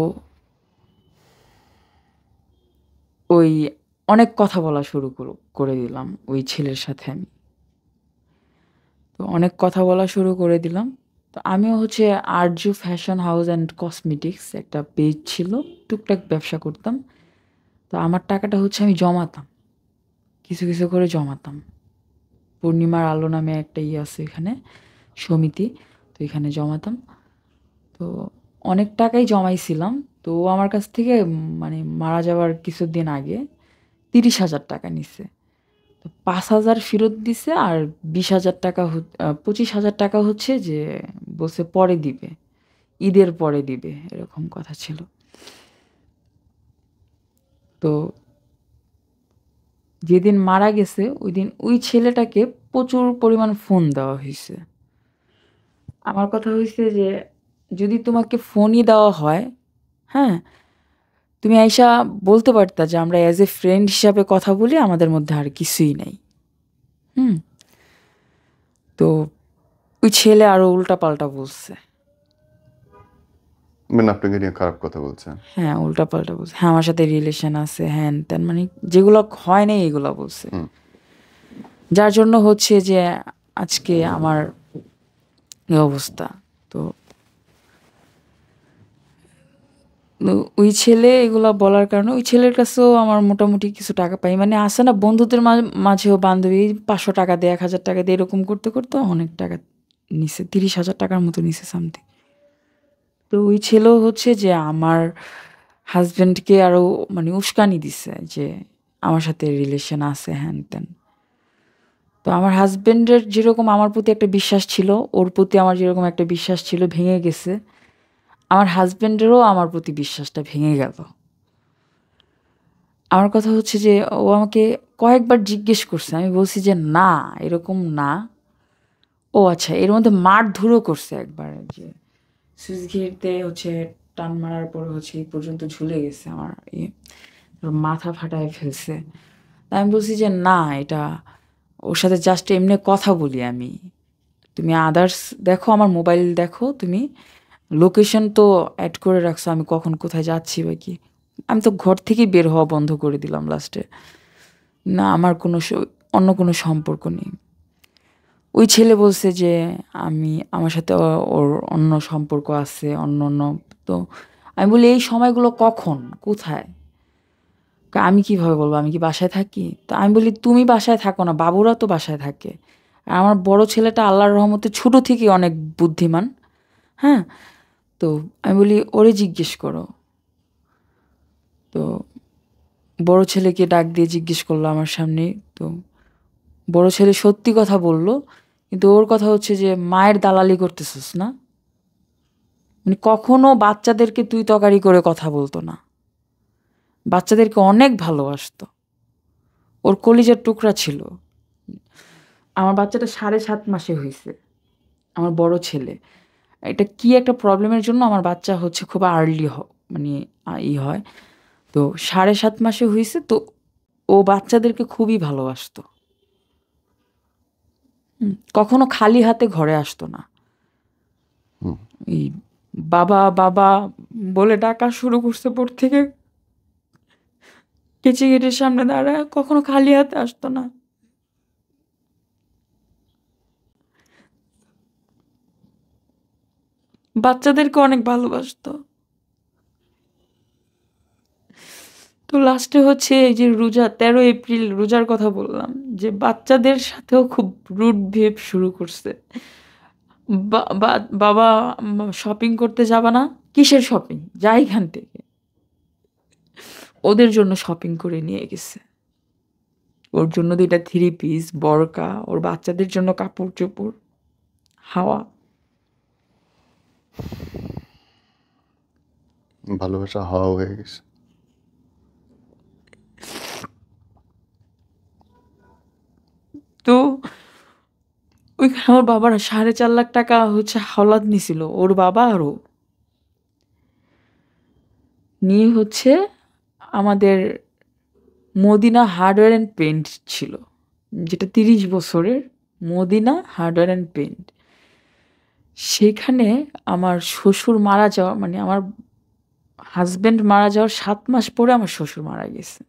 ওই অনেক কথা বলা শুরু করে দিলাম ওই ছেলের সাথে আমি। তো অনেক কথা বলা শুরু করে দিলাম। তো আমিও হচ্ছে Arzoo fashion house and cosmetics একটা পেজ ছিল, টুকটাক ব্যবসা করতাম। তো আমার টাকাটা হচ্ছে আমি জমাতাম, কিছু কিছু করে জমাতাম। পূর্ণিমার আলো নামে একটা আছে এখানে, সমিতি। তো এখানে জমাতাম। তো অনেক টাকাই জমাইছিলাম। তো ও আমার কাছ থেকে মানে মারা যাওয়ার কিছুদিন আগে 30,000 টাকা নিছে। তো 5,000 ফেরত দিছে, আর 20,000 টাকা 25,000 টাকা হচ্ছে যে বলছে পরে দিবে, ঈদের পরে দিবে, এরকম কথা ছিল। তো যেদিন মারা গেছে ওই দিন ওই ছেলেটাকে প্রচুর পরিমাণ ফোন দেওয়া হয়েছে। আমার কথা হয়েছে যে যদি তোমাকে ফোনই দেওয়া হয়, হ্যাঁ, তুমি আইসা বলতে পারতা যে আমরা অ্যাজ এ ফ্রেন্ড হিসাবে কথা বলি, আমাদের মধ্যে আর কিছুই নাই। হুম। তো ওই ছেলে আরো উল্টাপাল্টা বলছে। মানে আপনাকে নিয়ে খারাপ কথা বলছে? হ্যাঁ, উল্টাপাল্টা বলছে। হ্যাঁ, আমার সাথে রিলেশন আছে, হ্যান ত্যান, মানে যেগুলো হয় নাই এগুলো বলছে। হুম। যার জন্য হচ্ছে যে আজকে আমার এই অবস্থা। তো ওই ছেলে এগুলা বলার কারণে ওই ছেলের কাছেও আমার মোটামুটি কিছু টাকা পাই। মানে আছে না বন্ধুদের মাঝেও বান্ধবী 500 টাকা দিয়ে 1,000 টাকা দিয়ে এরকম করতে করতে অনেক টাকা নিছে, 30,000 টাকার মতো নিছে সামথিং। তো ওই ছেলেও হচ্ছে যে আমার হাজব্যান্ডকে আরো মানে উস্কানি দিছে যে আমার সাথে রিলেশন আছে, হ্যান ত্যান। তো আমার হাজব্যান্ডের যেরকম আমার প্রতি একটা বিশ্বাস ছিল, ওর প্রতি আমার যেরকম একটা বিশ্বাস ছিল ভেঙে গেছে। আমার হাজব্যান্ডেরও আমার প্রতি বিশ্বাসটা ভেঙে গেল। আমার কথা হচ্ছে যে ও আমাকে কয়েকবার জিজ্ঞেস করছে, আমি বলছি যে না, এরকম না। ও আচ্ছা, এর মধ্যে মারধরও করছে একবার, যে সুইচ ঘিরতে হচ্ছে টান মারার পর হচ্ছে এই পর্যন্ত ঝুলে গেছে আমার ইয়ে, ওর মাথা ফাটায় ফেলছে। তা আমি বলছি যে না, এটা ওর সাথে জাস্ট এমনি কথা বলি আমি। তুমি আদার্স দেখো, আমার মোবাইল দেখো, তুমি লোকেশন তো অ্যাড করে রাখছো আমি কখন কোথায় যাচ্ছি বা কি। আমি তো ঘর থেকেই বের হওয়া বন্ধ করে দিলাম লাস্টে। না, আমার কোনো অন্য কোনো সম্পর্ক নেই। ওই ছেলে বলছে যে আমার সাথে ওর অন্য সম্পর্ক আছে, অন্য অন্য। তো আমি বলি এই সময়গুলো কখন, কোথায়? আমি কিভাবে বলবো, আমি কি বাসায় থাকি? তো আমি বলি তুমি বাসায় থাকো না, বাবুরা তো বাসায় থাকে। আর আমার বড় ছেলেটা আল্লাহর রহমতে ছোট থেকেই অনেক বুদ্ধিমান। হ্যাঁ। তো আমি বলি ওরে জিজ্ঞেস করো। তো বড় ছেলেকে ডাক দিয়ে জিজ্ঞেস করলো আমার সামনে। তো বড় ছেলে সত্যি কথা বলল, কিন্তু ওর কথা হচ্ছে যে মায়ের দালালি করতেছিস না। মানে কখনো বাচ্চাদেরকে তুই তকারি করে কথা বলতো না, বাচ্চাদেরকে অনেক ভালোবাসতো, ওর কলিজার টুকরা ছিল। আমার বাচ্চাটা 7.5 মাসে হয়েছে, আমার বড় ছেলে। এটা কি একটা প্রবলেমের জন্য আমার বাচ্চা হচ্ছে খুব আর্লি মানে হয়। তো 7.5 মাসে হয়েছে। তো ও বাচ্চাদেরকে খুবই ভালোবাসতো। কখনো খালি হাতে ঘরে আসতো না। হুম। এই বাবা বাবা বলে ডাকা শুরু করছে পর থেকে, কেচি গেটের সামনে দাঁড়ায়, কখনো খালি হাতে আসতো না। বাচ্চাদেরকে অনেক ভালোবাসতো। তো লাস্টে হচ্ছে এই যে রোজা 13 এপ্রিল রোজার কথা বললাম, যে বাচ্চাদের সাথেও খুব রুড বিহেভ শুরু করছে। বাবা শপিং করতে যাবা না? কিসের শপিং? যা এখান থেকে। ওদের জন্য শপিং করে নিয়ে গেছে, ওর জন্য 2টা 3 পিস, বরকা, ওর বাচ্চাদের জন্য কাপড় চোপড়, হাওয়া। ভালোবাসা হাওয়া হয়ে গেছে। আমার বাবার 4.5 লাখ টাকা হচ্ছে হাওলাত নিছিল ওর বাবা আর ও। নিয়ে হচ্ছে আমাদের মদিনা হার্ডওয়্যার অ্যান্ড পেইন্ট ছিল, যেটা 30 বছরের মদিনা হার্ডওয়্যার অ্যান্ড পেইন্ট। সেখানে আমার শ্বশুর মারা যাওয়া, মানে আমার হাজব্যান্ড মারা যাওয়ার 7 মাস পরে আমার শ্বশুর মারা গেছে।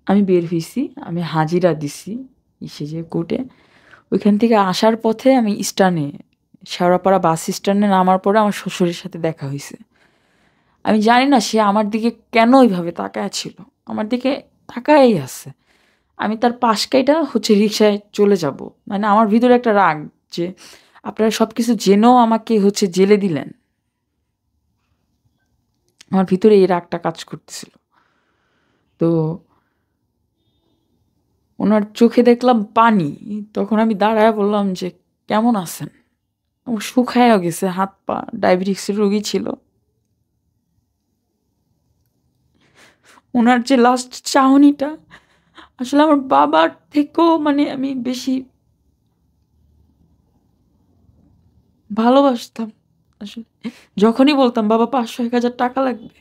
আমি বের হইছি, আমি হাজিরা দিছি ইসে যে কোর্টে। ওইখান থেকে আসার পথে আমি স্ট্যান্ডে, শেওড়াপাড়া বাস স্ট্যান্ডে নামার পরে আমার শ্বশুরের সাথে দেখা হয়েছে। আমি জানি না সে আমার দিকে কেন ওইভাবে তাকায় ছিল, আমার দিকে তাকায়ই আছে। আমি তার পাশ কাইটা হচ্ছে রিক্সায় চলে যাব, মানে আমার ভিতরে একটা রাগ যে আপনারা সব কিছু জেনেও আমাকে হচ্ছে জেলে দিলেন। আমার ভিতরে এই রাগটা কাজ করতেছিল। তো ওনার চোখে দেখলাম পানি, তখন আমি দাঁড়ায় বললাম যে কেমন আছেন। ও শুকায়া গেছে হাত পা, ডায়াবেটিক্সের রোগী ছিল। ওনার যে লাস্ট চাহনিটা, আসলে আমার বাবার থেকেও মানে আমি বেশি ভালোবাসতাম। আসলে যখনই বলতাম বাবা 500-1000 টাকা লাগবে,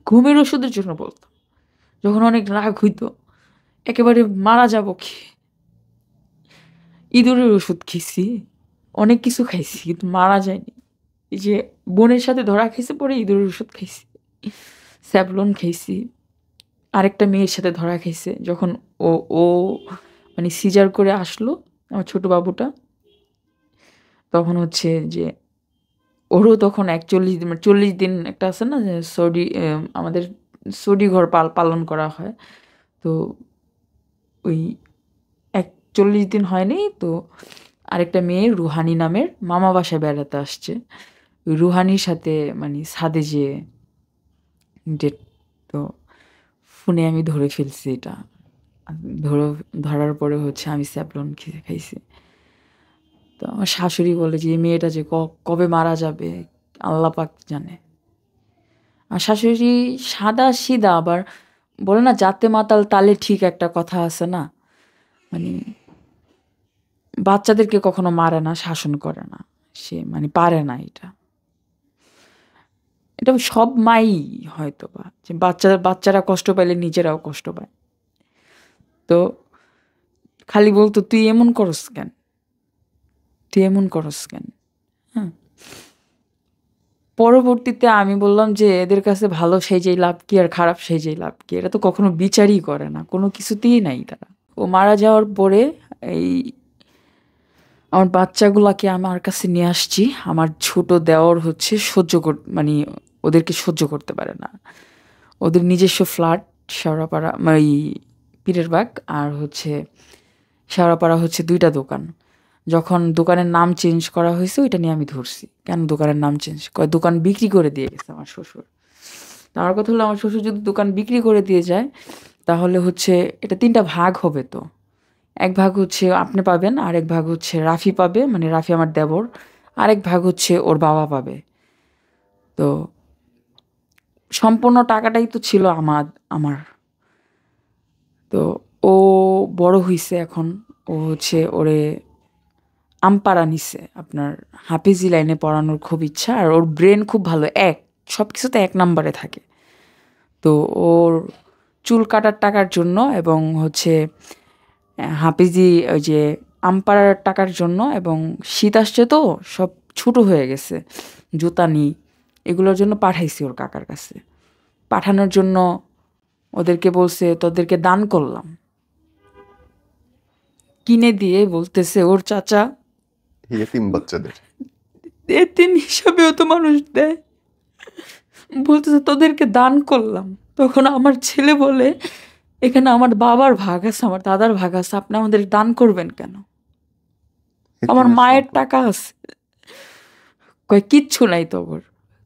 ঘুমের ওষুধের জন্য বলতাম, যখন অনেক রাগ হইতো, একেবারে মারা যাব কি, ইঁদুরের ওষুধ খেয়েছি, অনেক কিছু খাইছি কিন্তু মারা যায়নি। এই যে বোনের সাথে ধরা খাইছে, পরে ইঁদুরের ওষুধ খাইছি, স্যাভলন খাইছি। আরেকটা মেয়ের সাথে ধরা খাইছে যখন ও ও মানে সিজার করে আসলো আমার ছোট বাবুটা, তখন হচ্ছে যে ওরও তখন 41 দিন, মানে 40 দিন একটা আছে না যে আমাদের সৌদি ঘর পালন করা হয়। তো ওই 41 দিন হয়নি তো আরেকটা মেয়ে রুহানি নামের মামা বাসায় বেড়াতে আসছে। ওই রুহানির সাথে মানে ছাদে যেয়ে ডেট, তো ফোনে আমি ধরে ফেলছি এটা। ধরার পরে হচ্ছে আমি স্যাভলন খাইছি। তো আমার শাশুড়ি বলে যে এই মেয়েটা যে কবে মারা যাবে আল্লাহ পাক জানে। আর শাশুড়ি সাদা সিধা, আবার বলে না জাতে মাতাল তালে ঠিক, একটা কথা আছে না, মানে বাচ্চাদেরকে কখনো মারে না, শাসন করে না, সে মানে পারে না এটা। এটা সব মাই হয়তো বা, যে বাচ্চারা কষ্ট পাইলে নিজেরাও কষ্ট পায়। তো খালি বলতো তুই এমন করস কেন, তুই এমন করস কেন। হ্যাঁ, পরবর্তীতে আমি বললাম যে এদের কাছে ভালো সেজেই লাভ কি আর খারাপ সেজেই লাভ কি, এরা তো কখনো বিচারই করে না, কোনো কিছুতেই নাই তারা। ও মারা যাওয়ার পরে এই আমার বাচ্চাগুলাকে আমার কাছে নিয়ে আসছি। আমার ছোট দেওর হচ্ছে মানে ওদেরকে সহ্য করতে পারে না। ওদের নিজস্ব ফ্ল্যাট শেওড়াপাড়া, এই পীরের বাগ, আর হচ্ছে শেওড়াপাড়া হচ্ছে 2টা দোকান। যখন দোকানের নাম চেঞ্জ করা হয়েছে ওইটা নিয়ে আমি ধরছি, কেন দোকানের নাম চেঞ্জ কয়, দোকান বিক্রি করে দিয়ে গেছে আমার শ্বশুর। তো আমার কথা হলো আমার শ্বশুর যদি দোকান বিক্রি করে দিয়ে যায় তাহলে হচ্ছে এটা 3টা ভাগ হবে। তো এক ভাগ হচ্ছে আপনি পাবেন, আরেক ভাগ হচ্ছে রাফি পাবে, মানে রাফি আমার দেবর, আরেক ভাগ হচ্ছে ওর বাবা পাবে। তো সম্পূর্ণ টাকাটাই তো ছিল আমার। তো ও বড় হইছে এখন, ও হচ্ছে ওরে আমপাড়া নিছে, আপনার হাফিজি লাইনে পড়ানোর খুব ইচ্ছা, আর ওর ব্রেন খুব ভালো, সব কিছুতে 1 নম্বরে থাকে। তো ওর চুল কাটার টাকার জন্য এবং হচ্ছে হাফিজি ওই যে আমপাড়ার টাকার জন্য, এবং শীত আসছে তো সব ছোট হয়ে গেছে, জুতা নি, এগুলোর জন্য পাঠাইছি ওর কাকার কাছে। পাঠানোর জন্য ওদেরকে বলছে তোদেরকে দান করলাম, কিনে দিয়ে বলতেছে ওর চাচা ইয়েতিম বাচ্চাদের এতিম হিসাবেও তো মানুষ দেয়, বলতেছে তোদেরকে দান করলাম। তখন আমার ছেলে বলে এখানে আমার বাবার ভাগ আছে, আমার দাদার ভাগ আছে, আপনি আমাদের দান করবেন কেন, আমার এতিমের মায়ের সম্পদ। টাকা আছে। কয় কিচ্ছু নাই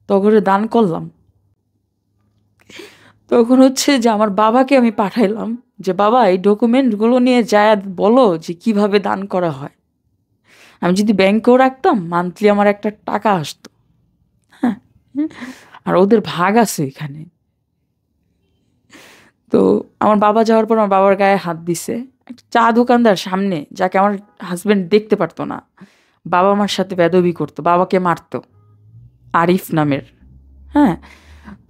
তগরে দান করলাম। তখন হচ্ছে যে আমার বাবাকে আমি পাঠাইলাম যে বাবা এই ডকুমেন্টগুলো নিয়ে যায় বলো যে কিভাবে দান করা হয়। আমি যদি ব্যাংকেও রাখতাম মান্থলি আমার একটা টাকা আসতো। হ্যাঁ, আর ওদের ভাগ আছে এখানে। তো আমার বাবা যাওয়ার পর আমার বাবার গায়ে হাত দিছে, একটা চা দোকানদার সামনে, যাকে আমার হাজবেন্ড দেখতে পারতো না, বাবা মার সাথে বেদবি করতো, বাবাকে মারতো, আরিফ নামের। হ্যাঁ,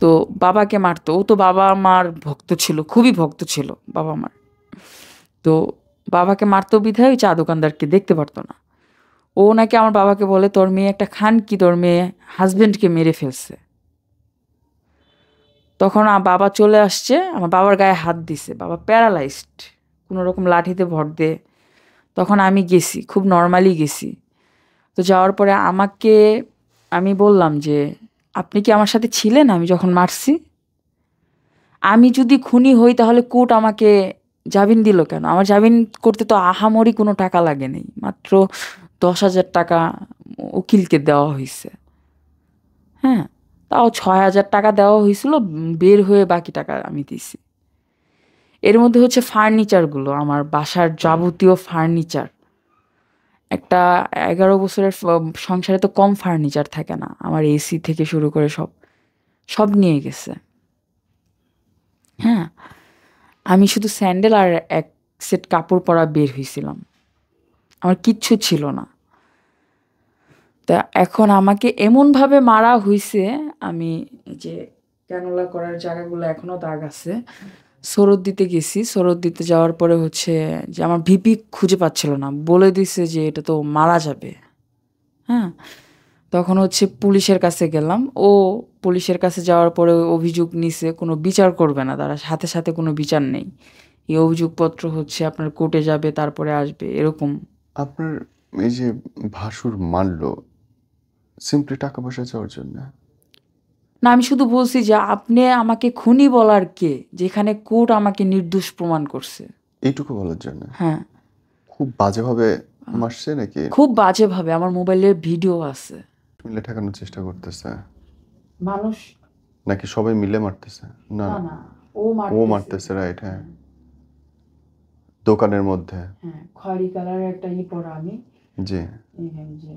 তো বাবাকে মারতো। ও তো বাবা মার ভক্ত ছিল, খুবই ভক্ত ছিল বাবা মার। তো বাবাকে মারতো বিধায় ওই চা দোকানদারকে দেখতে পারতো না। ও নাকি আমার বাবাকে বলে, তোর মেয়ে একটা খানকি, তোর মেয়ে হাজবেন্ডকে মেরে ফেলছে। তখন বাবা চলে আসছে, আমার বাবার গায়ে হাত দিছে, বাবা প্যারালাইজড, কোনো রকম লাঠিতে ভর দে। তখন আমি গেছি, খুব নর্মালি গেছি। তো যাওয়ার পরে আমি বললাম যে, আপনি কি আমার সাথে ছিলেন আমি যখন মারছি? আমি যদি খুনি হই তাহলে কোর্ট আমাকে জামিন দিল কেন? আমার জামিন করতে তো আহামরি কোনো টাকা লাগে নাই, মাত্র 10,000 টাকা উকিলকে দেওয়া হয়েছে। হ্যাঁ, তাও 6,000 টাকা দেওয়া হয়েছিল, বের হয়ে বাকি টাকা আমি দিছি। এর মধ্যে হচ্ছে ফার্নিচারগুলো, আমার বাসার যাবতীয় ফার্নিচার, একটা 11 বছরের সংসারে তো কম ফার্নিচার থাকে না, আমার এসি থেকে শুরু করে সব সব নিয়ে গেছে। হ্যাঁ, আমি শুধু স্যান্ডেল আর এক সেট কাপড় পরা বের হয়েছিলাম, আমার কিচ্ছু ছিল না। তা এখন আমাকে এমনভাবে মারা হইছে, আমি এই যে ক্যানোলা করার জায়গাগুলো এখনো দাগ আছে। সরদ দিতে গেছি, সরদ দিতে যাওয়ার পরে হচ্ছে যে আমার ভিপি খুঁজে পাচ্ছিল না, বলে দিছে যে এটা তো মারা যাবে। হ্যাঁ, তখন হচ্ছে পুলিশের কাছে গেলাম। পুলিশের কাছে যাওয়ার পরে অভিযোগ নিছে, কোনো বিচার করবে না তারা, সাথে সাথে কোনো বিচার নেই। এই অভিযোগপত্র হচ্ছে আপনার কোর্টে যাবে, তারপরে আসবে, এরকম। আপনার এই যে ভাসুর মারলো সিম্পলি টাকা পয়সা চাওয়ার জন্য? না, আমি শুধু বলছি যে আপনি আমাকে খুনি বলার কে, যেখানে কোর্ট আমাকে নির্দোষ প্রমাণ করছে। এইটুকু বলার জন্য? হ্যাঁ, খুব বাজেভাবে মারছে নাকি খুব বাজেভাবে, আমার মোবাইলে ভিডিও আছে। মিলে ঠেকানোর চেষ্টা করতেছে? মানুষ, নাকি সবাই মিলে মারতেছে? না না না, না, ও ও মারতেছে। মারতেছে, রাইট? হ্যাঁ, দোকানের মধ্যে। হ্যাঁ, খয়েরি কালারের একটা পরা, আমি জি, যে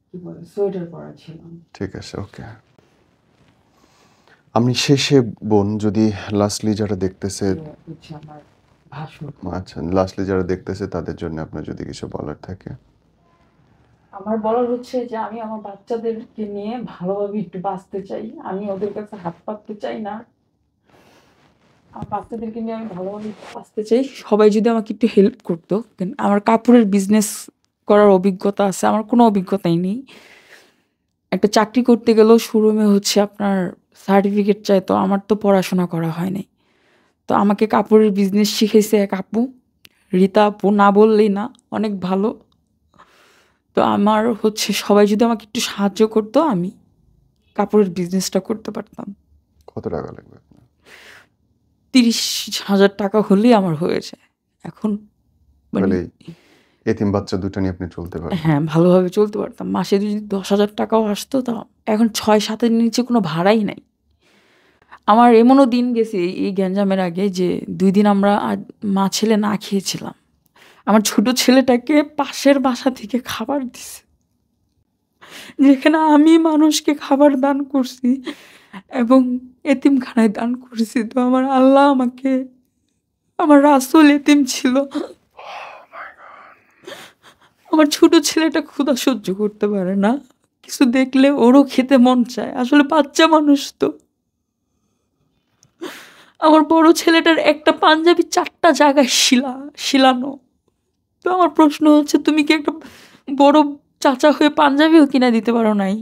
কি বলে সোয়েটার পরা ছিলাম। ঠিক আছে, ওকে। আমি শেষে বোন, যদি লাস্টলি যারা দেখতেছে, হচ্ছে আমার ভাসুর। আচ্ছা, লাস্টলি যারা দেখতেছে তাদের জন্য আপনার যদি কিছু বলার থাকে। আমার বলার হচ্ছে যে আমি আমার বাচ্চাদেরকে নিয়ে ভালোভাবে একটু বাঁচতে চাই, আমি ওদের কাছে হাত পাততে চাই না। আমার বাচ্চাদেরকে নিয়ে আমি ভালোভাবে একটু বাঁচতে চাই। সবাই যদি আমাকে একটু হেল্প করতো। আমার কাপড়ের বিজনেস করার অভিজ্ঞতা আছে, আমার কোনো অভিজ্ঞতাই নেই। একটা চাকরি করতে গেলেও শোরুমে হচ্ছে আপনার সার্টিফিকেট চাই, তো আমার তো পড়াশোনা করা হয় নাই। তো আমাকে কাপড়ের বিজনেস শিখাইছে এক আপু, রীতা আপু, না বললেই না, অনেক ভালো। তো আমার হচ্ছে সবাই যদি আমাকে একটু সাহায্য করতো, আমি কাপড়ের বিজনেসটা করতে পারতাম। কত টাকা লাগবে আপনার? 30,000 টাকা হলেই আমার হয়ে যায় এখন। মানে তাহলে এতিম বাচ্চা দুটো নিয়ে আপনি চলতে পারেন? হ্যাঁ, ভালোভাবে চলতে পারতাম। মাসে যদি 10,000 টাকাও আসতো, তা এখন 6-7-এর নিচে কোনো ভাড়াই নাই। আমার এমনও দিন গেছে এই গ্যাঞ্জামের আগে যে 2 দিন আমরা মা ছেলে না খেয়েছিলাম। আমার ছোট ছেলেটাকে পাশের বাসা থেকে খাবার দিছে, যেখানে আমি মানুষকে খাবার দান করছি এবং এতিমখানায় দান করছি। তো আমার আল্লাহ আমাকে, আমার রাসূল এতিম ছিল। আমার ছোট ছেলেটা ক্ষুধা সহ্য করতে পারে না, কিছু দেখলে ওরও খেতে মন চায়, আসলে বাচ্চা মানুষ তো। আমার বড় ছেলেটার একটা পাঞ্জাবি 4টা জায়গায় শিলানো। তো আমার প্রশ্ন হচ্ছে, তুমি কি একটা বড় চাচা হয়ে পাঞ্জাবিও কিনা দিতে পারো নাই?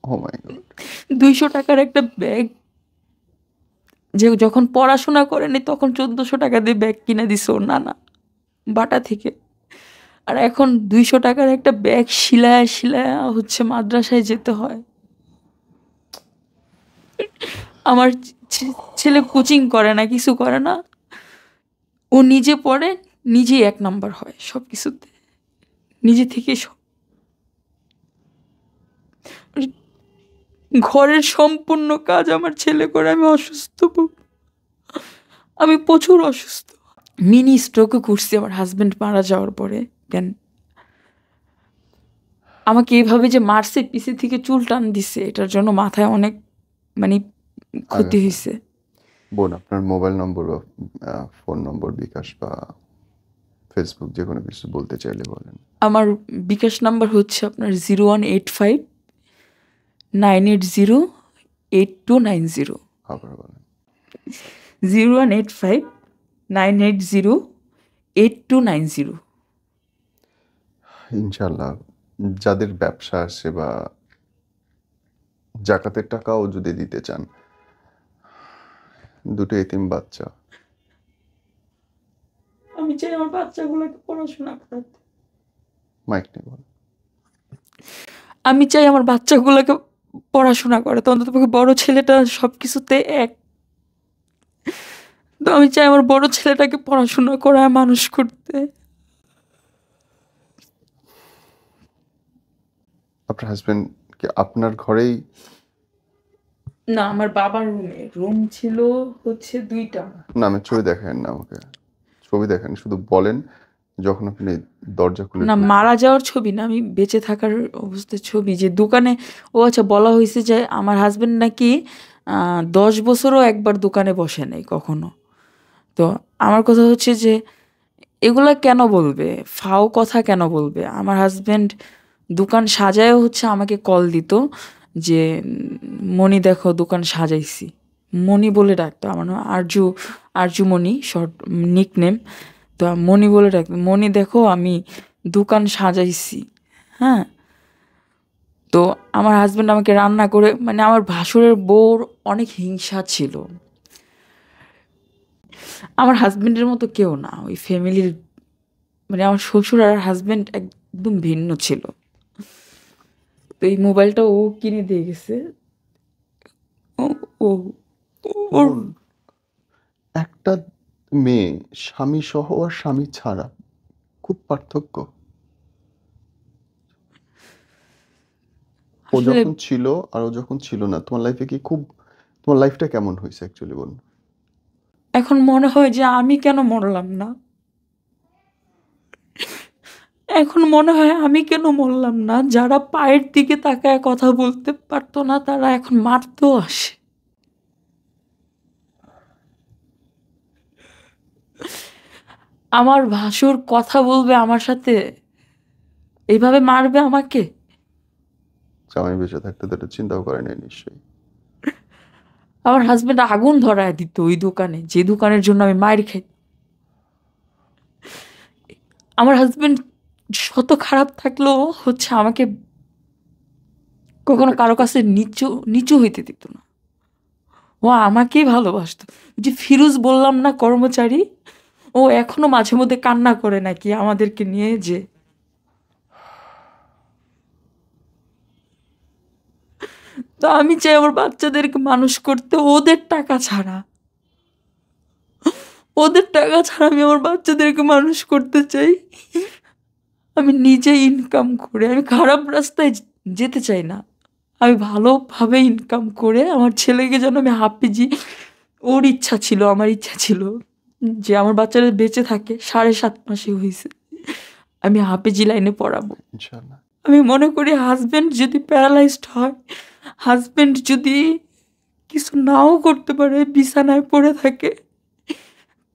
ও মাই গড। 200 টাকার একটা ব্যাগ, যে যখন পড়াশোনা করেনি তখন 1400 টাকা দিয়ে ব্যাগ কিনে দিছে ওর নানা বাটা থেকে। আর এখন 200 টাকার একটা ব্যাগ শিলায় শিলায় হচ্ছে মাদ্রাসায় যেতে হয়। আমার ছেলে কোচিং করে না, কিছু করে না, ও নিজে পড়ে, নিজেই 1 নাম্বার হয় সব কিছুতে, নিজে থেকে সব। ঘরের সম্পূর্ণ কাজ আমার ছেলে করে। আমি অসুস্থ, আমি প্রচুর অসুস্থ, মিনি স্ট্রোকও করছি আমার হাজবেন্ড মারা যাওয়ার পরে। কেন আমাকে এইভাবে যে মারছে, পিছে থেকে চুল টান দিছে, এটার জন্য মাথায় অনেক মানে ক্ষতি আঘাত। হয়েছে। বোন, আপনার মোবাইল নম্বর বা ফোন নম্বর, বিকাশ বা ফেসবুক যে কোনো কিছু বলতে চাইলে বলেন। আমার বিকাশ নাম্বার হচ্ছে আপনার 0185 980 8290। আবার বলেন। 0185 980 8290। ইনশাল্লাহ যাদের ব্যবসা আছে বা জাকাতের টাকাও যদি দিতে চান, দুটো এতিম বাচ্চা, আমি চাই আমার বাচ্চাগুলোকে পড়াশোনা করাতে। মাইক নিয়ে বলেন। আমি চাই আমার বাচ্চাগুলোকে পড়াশোনা করাতে, অন্তত পক্ষে বড় ছেলেটা সব কিছুতে এক। তো আমি চাই আমার বড় ছেলেটাকে পড়াশোনা করায় মানুষ করতে। আপনার হাজবেন্ড কি আপনার ঘরেই? না, আমার বাবার রুম ছিল হচ্ছে 2টা। না, আমি ছবি দেখেন না আমাকে, ছবি দেখেন, শুধু বলেন যখন আপনি দরজা খুলে না, ঢুকলেন। মারা যাওয়ার ছবি না, আমি বেঁচে থাকার অবস্থার ছবি। যে দোকানে, ও আচ্ছা, বলা হয়েছে যে আমার হাজবেন্ড নাকি 10 বছরও একবার দোকানে বসে নাই কখনো। তো আমার কথা হচ্ছে যে এগুলা কেন বলবে, ফাও কথা কেন বলবে? আমার হাজবেন্ড দোকান সাজায়ও হচ্ছে আমাকে কল দিত যে মনি দেখো দোকান সাজাইছি। মনি বলে ডাকতো, আমার নাম আরজু, আরজু মনি, শর্ট নিক নেম। তো মনি বলে ডাকতো, মনি দেখো আমি দোকান সাজাইছি। হ্যাঁ। তো আমার হাজবেন্ড আমাকে রান্না করে, মানে আমার ভাসুরের বউর অনেক হিংসা ছিল। আমার হাজবেন্ডের মতো কেউ না ওই ফ্যামিলির, মানে আমার শ্বশুর আর হাজবেন্ড একদম ভিন্ন ছিল। তো এই মোবাইলটা ও কিনে দিয়ে গেছে। ও ও ওর বোন, একটা মেয়ে স্বামী সহ আর স্বামী ছাড়া খুব পার্থক্য। ও আসলে যখন ছিল আর ও যখন ছিল না, তোমার লাইফে কি খুব, তোমার লাইফটা কেমন হয়েছে অ্যাকচুয়ালি বোন? এখন মনে হয় যে আমি কেন মরলাম না। এখন মনে হয় আমি কেন মরলাম না। যারা পায়ের দিকে তাকায় কথা বলতে পারতো না, তারা এখন মারতেও আসে। আমার ভাসুর কথা বলবে আমার সাথে, এইভাবে মারবে আমাকে। জামাই বেঁচে থাকতে তো এটা চিন্তাও করে নাই নিশ্চয়ই। আমার হাজবেন্ড আগুন ধরায় দিত ওই দোকানে, যে দোকানের জন্য আমি মায়ের খাই। আমার হাজবেন্ড শত খারাপ থাকলেও হচ্ছে আমাকে কখনো প্রোটেক্ট কারো কাছে করতো। নিচু নিচু হইতে দিত না। ও আমাকেই ভালোবাসতো। যে ফিরোজ বললাম না, কর্মচারী, ও এখনো মাঝে মধ্যে কান্না করে নাকি আমাদেরকে নিয়ে। যে তো আমি চাই আমার বাচ্চাদেরকে মানুষ করতে ওদের টাকা ছাড়া। ওদের টাকা ছাড়া আমি আমার বাচ্চাদেরকে মানুষ করতে চাই। আমি নিজে ইনকাম করে, আমি খারাপ রাস্তায় যেতে চাই না। আমি ভালোভাবে ইনকাম করে আমার ছেলেকে যেন আমি হাফিজি, ওর ইচ্ছা ছিল, আমার ইচ্ছা ছিল যে আমার বাচ্চারা বেঁচে থাকে, 7.5 মাসে হয়েছে, আমি হাফিজি লাইনে পড়াবো। ইনশাল্লাহ। আমি মনে করি হাজবেন্ড যদি প্যারালাইজড হয়, হাজবেন্ড যদি কিছু নাও করতে পারে, বিছানায় পড়ে থাকে,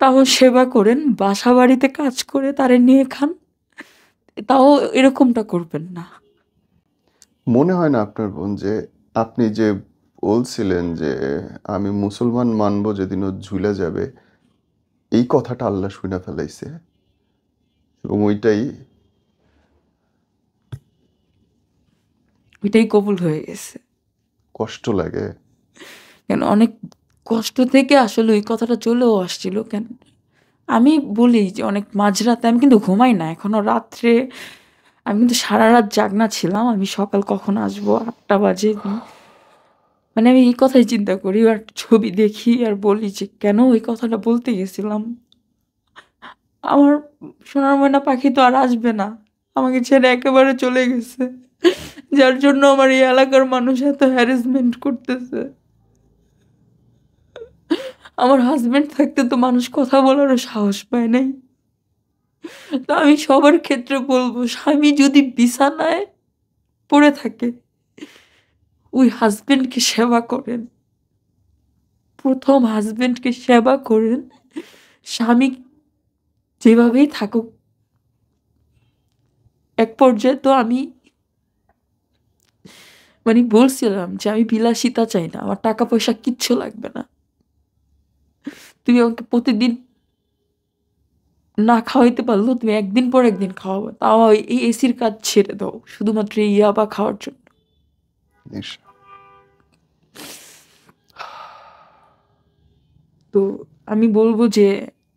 তাও সেবা করেন, বাসা বাড়িতে কাজ করে তারে নিয়ে খান, তাও এরকমটা করবেন না। মনে হয় না আপনার বোন যে আপনি যে বলছিলেন যে আমি মুসলমান মানবো যেদিন ও ঝুলে যাবে, এই কথাটা আল্লাহ শুনে ফেলাইছে এবং ওইটাই ওইটাই কবুল হয়ে গেছে। কষ্ট লাগে। কেন অনেক কষ্ট থেকে আসলে ওই কথাটা চলেও আসছিল। কেন আমি বলি যে অনেক মাঝরাতে আমি কিন্তু ঘুমাই না এখনো রাত্রে, আমি কিন্তু সারা রাত জাগনা ছিলাম। আমি সকাল কখন আসবো, 8টা বাজে। মানে আমি এই কথাই চিন্তা করি আর ছবি দেখি আর বলি যে কেন ওই কথাটা বলতে গেছিলাম। আমার সোনার ময়না পাখি তো আর আসবে না, আমাকে ছেড়ে একেবারে চলে গেছে, যার জন্য আমার এই এলাকার মানুষ এত হ্যারাসমেন্ট করতেছে। আমার হাজবেন্ড থাকতে তো মানুষ কথা বলারও সাহস পায় নাই। তো আমি সবার ক্ষেত্রে বলবো, স্বামী যদি বিছানায় পড়ে থাকে, ওই হাজবেন্ডকে সেবা করেন। প্রথম হাজবেন্ডকে সেবা করেন, স্বামী যেভাবেই থাকুক। এক পর্যায়ে তো আমি মানে বলছিলাম যে আমি বিলাসিতা চাই না, আমার টাকা পয়সা কিচ্ছু লাগবে না, তুমি আমাকে প্রতিদিন না খাওয়াইতে পারলেও তুমি একদিন পর একদিন খাওয়াবে, তাও এই এসির কাজ ছেড়ে দাও শুধুমাত্র এই ইয়াবা খাওয়ার জন্য। ইস, তো আমি বলবো যে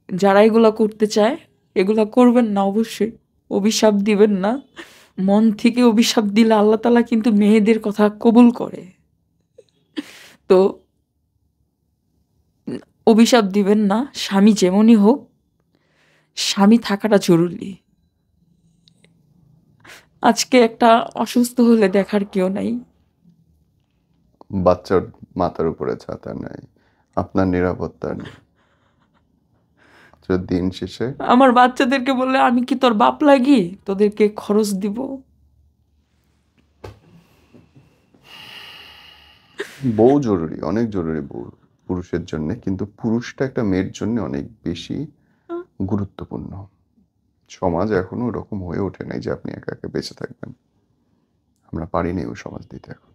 যারা এগুলা করতে চায় এগুলা করবেন না অবশ্যই, অভিশাপ দিবেন না। মন থেকে অভিশাপ দিলে আল্লাহ তাআলা কিন্তু মেয়েদের কথা কবুল করে। তো অভিশাপ দিবেন না, স্বামী যেমনই হোক, স্বামী থাকাটা জরুরি। আজকে একটা অসুস্থ হলে দেখার কেউ নাই। বাচ্চার মাথার উপরে ছাতা নাই, আপনার নিরাপত্তা নেই, তো দিন শেষে আমার বাচ্চাদেরকে বললে আমি কি তোর বাপ লাগি তোদেরকে খরচ দিব? বউ জরুরি, অনেক জরুরি বউ পুরুষের জন্য, কিন্তু পুরুষটা একটা মেয়ের জন্য অনেক বেশি গুরুত্বপূর্ণ। সমাজ এখনো ওরকম হয়ে ওঠে নাই যে আপনি একা একা বেঁচে থাকবেন। আমরা পারিনি ওই সমাজ দিতে এখন।